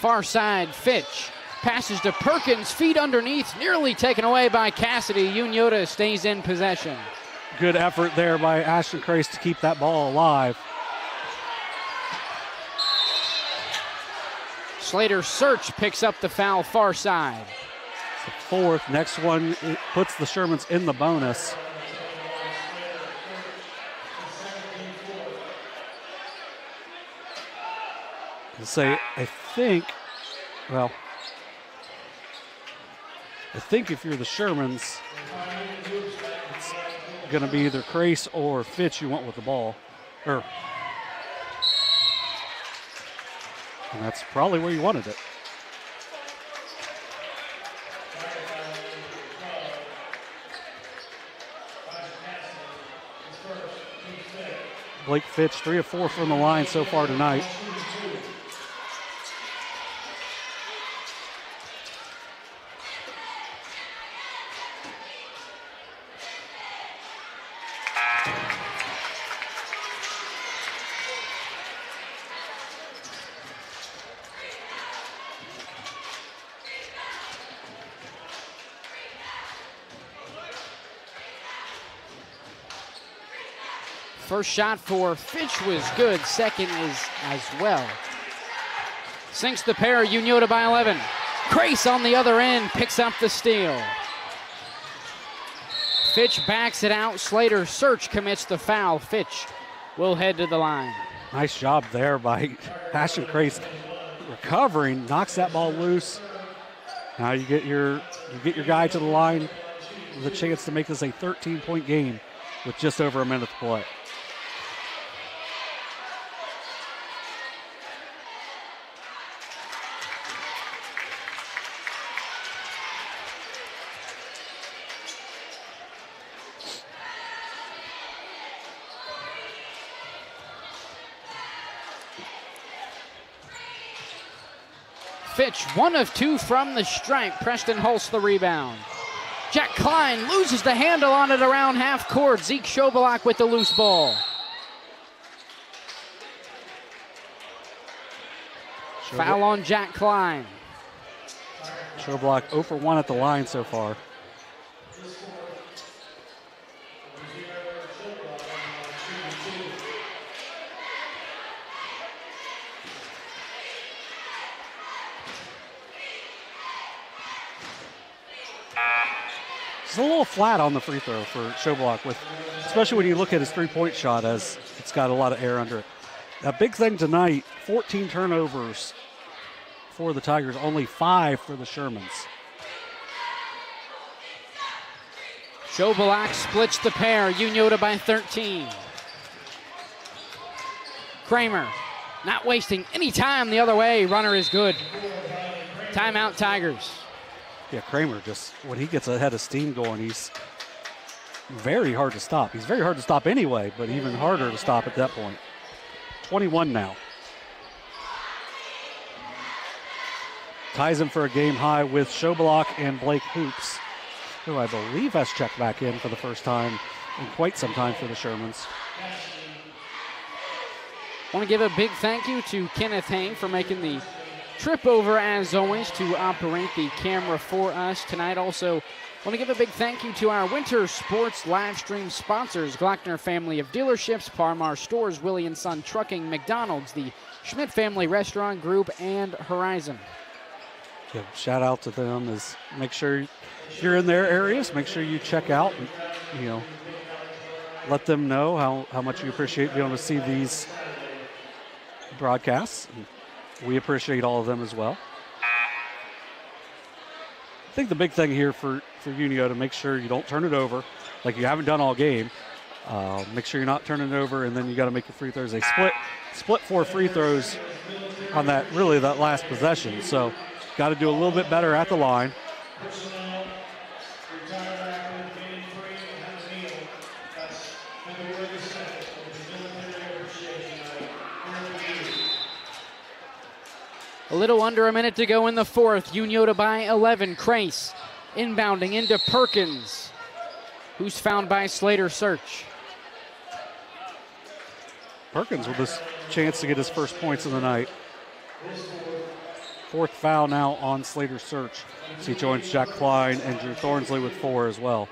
Far side, Fitch passes to Perkins, feet underneath, nearly taken away by Cassidy. Unioto stays in possession. Good effort there by Ashton Crace to keep that ball alive. Slater Search picks up the foul far side. It's the fourth. Next one puts the Shermans in the bonus. I think if you're the Shermans, it's going to be either Crace or Fitch you want with the ball. And that's probably where you wanted it. Blake Fitch, 3 of 4 from the line so far tonight. First shot for Fitch was good. Second is as well. Sinks the pair, Unioto by 11. Crace on the other end picks up the steal. Fitch backs it out. Slater Search commits the foul. Fitch will head to the line. Nice job there by Ashton Crace. Recovering, knocks that ball loose. Now you get your guy to the line with a chance to make this a 13-point game with just over a minute to play. Fitch, 1 of 2 from the stripe. Preston Hulse the rebound. Jack Klein loses the handle on it around half court. Zeke Showblock with the loose ball. Foul on Jack Klein. Showblock 0 for 1 at the line so far. It's a little flat on the free throw for Showblock, especially when you look at his three-point shot, as it's got a lot of air under it. A big thing tonight, 14 turnovers for the Tigers, only 5 for the Shermans. Showblock splits the pair, Unioto by 13. Kramer not wasting any time the other way. Runner is good. Timeout Tigers. Yeah, Kramer just, when he gets ahead of steam going, he's very hard to stop. He's very hard to stop anyway, but even harder to stop at that point. 21 now. ties him for a game high with Schoblock and Blake Hoops, who I believe has checked back in for the first time in quite some time for the Shermans. Want to give a big thank you to Kenneth Hain for making the trip over, as always, to operate the camera for us tonight. Also, want to give a big thank you to our winter sports live stream sponsors, Glockner Family of Dealerships, Parmar Stores, Willie & Son Trucking, McDonald's, the Schmidt Family Restaurant Group, and Horizon. Yeah, shout out to them. Is make sure if you're in their areas, make sure you check out and, let them know how much you appreciate being able to see these broadcasts. We appreciate all of them as well. I think the big thing here for Unio to make sure you don't turn it over like you haven't done all game. Make sure you're not turning it over, and then you got to make your free throws. They split 4 free throws on that last possession. So got to do a little bit better at the line. A little under a minute to go in the fourth. Unioto by 11. Crace inbounding into Perkins, who's found by Slater Search. Perkins with this chance to get his first points of the night. 4th foul now on Slater Search. So he joins Jack Klein and Drew Thornsley with 4 as well.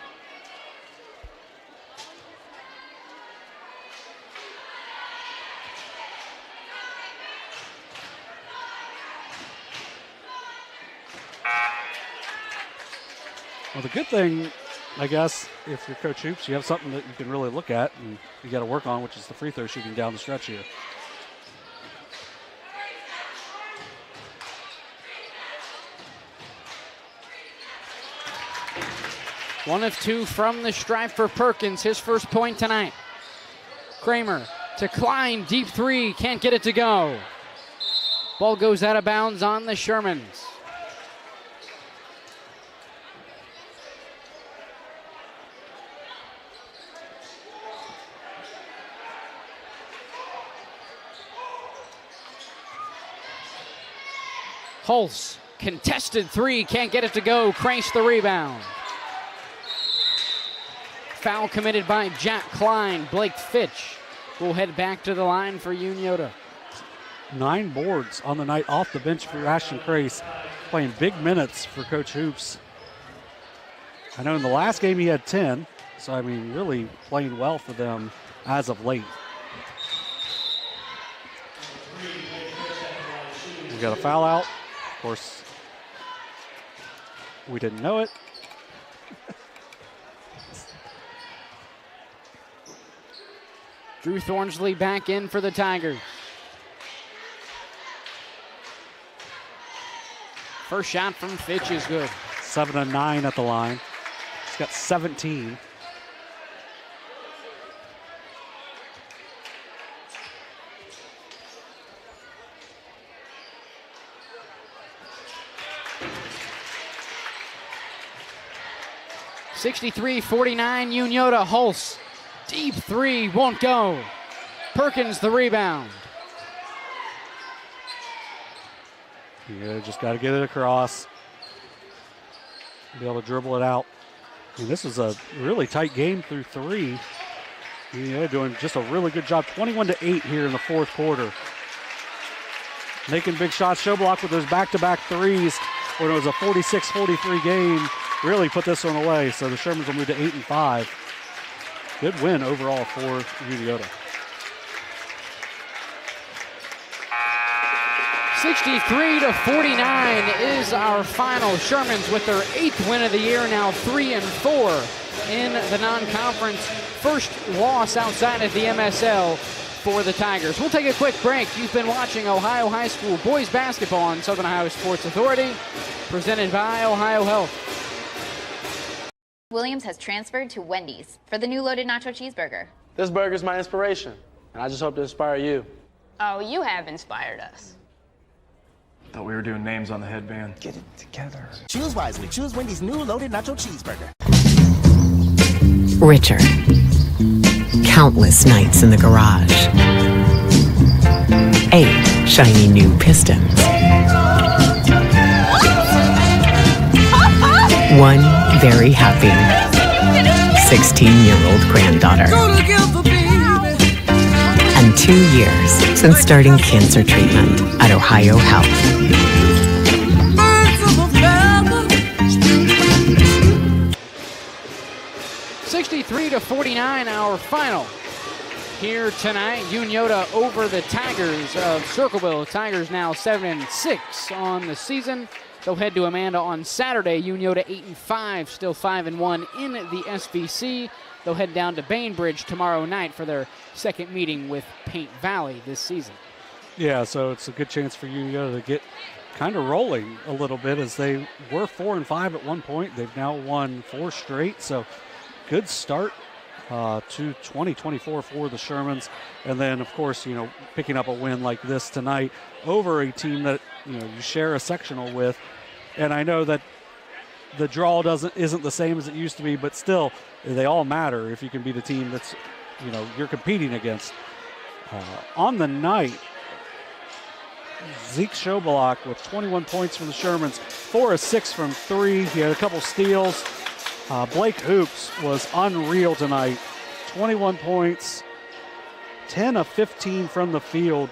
Well, the good thing, I guess, if you're Coach Hoops, you have something that you can really look at and you got to work on, which is the free throw shooting down the stretch here. One of 2 from the stripe for Perkins, his first point tonight. Kramer to Klein, deep 3, can't get it to go. Ball goes out of bounds on the Shermans. Hulse, contested 3, can't get it to go. Crace the rebound. Foul committed by Jack Klein. Blake Fitch will head back to the line for Unioto. 9 boards on the night off the bench for Ashton Crace, playing big minutes for Coach Hoops. I know in the last game he had 10, so I mean really playing well for them as of late. We got a foul out. Of course, we didn't know it. Drew Thornsley back in for the Tigers. First shot from Fitch is good. 7 of 9 at the line. He's got 17. (63-49) Unioto. Hulse, deep 3, won't go. Perkins the rebound. Yeah, just got to get it across. Be able to dribble it out. And this is a really tight game through 3. Yeah, doing just a really good job. 21-8 here in the 4th quarter. Making big shots. Schoblock with those back-to-back 3s when it was a 46-43 game. Really put this one away. So the Shermans will move to 8-5. Good win overall for Unioto. 63-49 is our final. Shermans with their 8th win of the year, now 3-4 in the non-conference. First loss outside of the MSL for the Tigers. We'll take a quick break. You've been watching Ohio High School boys basketball on Southern Ohio Sports Authority, presented by OhioHealth. Williams has transferred to Wendy's for the new loaded nacho cheeseburger. This burger's my inspiration, and I just hope to inspire you. Oh, you have inspired us. Thought we were doing names on the headband. Get it together. Choose wisely. Choose Wendy's new loaded nacho cheeseburger. Richer. Countless nights in the garage. 8 shiny new pistons. one very happy 16-year-old granddaughter. And 2 years since starting cancer treatment at OhioHealth. 63-49, our final here tonight. Unioto over the Tigers of Circleville. Tigers now 7-6 on the season. They'll head to Amanda on Saturday. Unioto 8-5, still 5-1 in the SBC. They'll head down to Bainbridge tomorrow night for their second meeting with Paint Valley this season. Yeah, so it's a good chance for Unioto to get kind of rolling a little bit, as they were 4-5 at one point. They've now won 4 straight, so good start to 2024 for the Shermans. And then, of course, picking up a win like this tonight over a team that, you share a sectional with. And I know that the draw isn't the same as it used to be, but still, they all matter if you can beat a team that's, you're competing against. On the night, Zeke Schobelach with 21 points from the Shermans, 4 of 6 from 3. He had a couple steals. Blake Hoops was unreal tonight. 21 points, 10 of 15 from the field.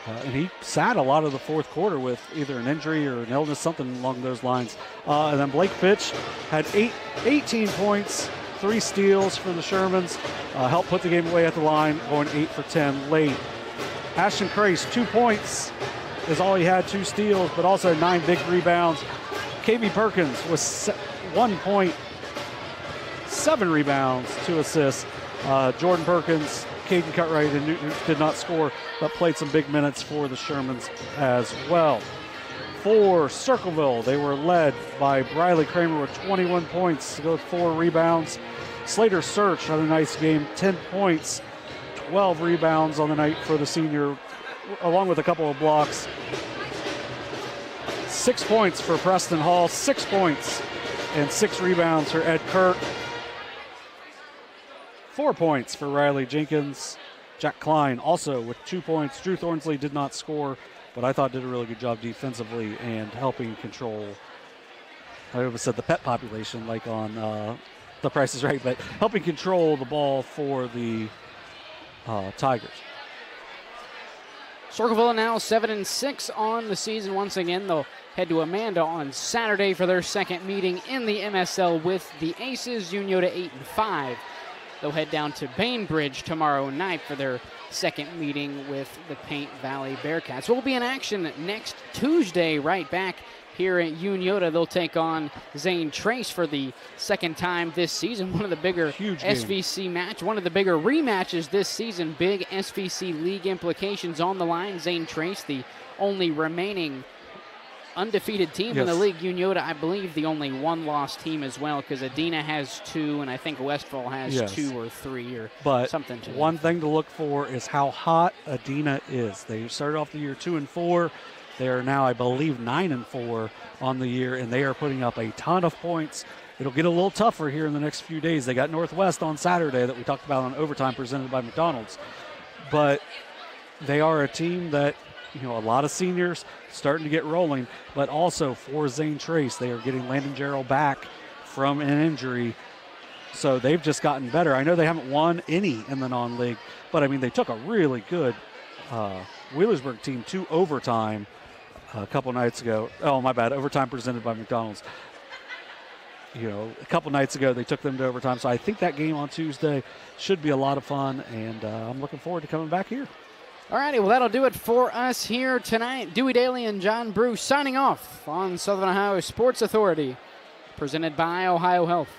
And he sat a lot of the fourth quarter with either an injury or an illness, something along those lines. And then Blake Fitch had 18 points, 3 steals for the Shermans. Helped put the game away at the line, going 8 for 10 late. Ashton Crace, 2 points is all he had, 2 steals, but also 9 big rebounds. KB Perkins was 1 point, 7 rebounds, 2 assists. Jordan Perkins, Caden Cutright, and Newton did not score, but played some big minutes for the Shermans as well. For Circleville, they were led by Briley Kramer with 21 points, with 4 rebounds. Slater Search had a nice game, 10 points, 12 rebounds on the night for the senior, along with a couple of blocks. 6 points for Preston Hall, 6 points and 6 rebounds for Ed Kirk. 4 points for Riley Jenkins. Jack Klein also with 2 points. Drew Thornsley did not score, but I thought did a really good job defensively and helping control, I almost said the pet population like on The Price is Right, but helping control the ball for the Tigers. Circleville now 7-6 on the season. Once again, they'll head to Amanda on Saturday for their second meeting in the MSL with the Aces. Unioto 8-5. They'll head down to Bainbridge tomorrow night for their second meeting with the Paint Valley Bearcats. We'll be in action next Tuesday right back here at Unioto. They'll take on Zane Trace for the second time this season. One of the bigger SVC match, one of the bigger rematches this season. Big SVC league implications on the line. Zane Trace, the only remaining undefeated team in the league. Unioto, I believe, the only one-loss team as well, because Adena has 2, and I think Westfall has 2 or 3 or something. One thing to look for is how hot Adena is. They started off the year 2-4. They are now, I believe, 9-4 on the year, and they are putting up a ton of points. It'll get a little tougher here in the next few days. They got Northwest on Saturday that we talked about on Overtime presented by McDonald's. But they are a team that, a lot of seniors starting to get rolling, but also for Zane Trace, they are getting Landon Jarrell back from an injury. So they've just gotten better. I know they haven't won any in the non-league, but, they took a really good Wheelersburg team to overtime a couple nights ago. Oh, my bad. Overtime presented by McDonald's. A couple nights ago, they took them to overtime. So I think that game on Tuesday should be a lot of fun, and I'm looking forward to coming back here. All righty, well, that'll do it for us here tonight. Dewey Daly and John Bruce signing off on Southern Ohio Sports Authority, presented by OhioHealth.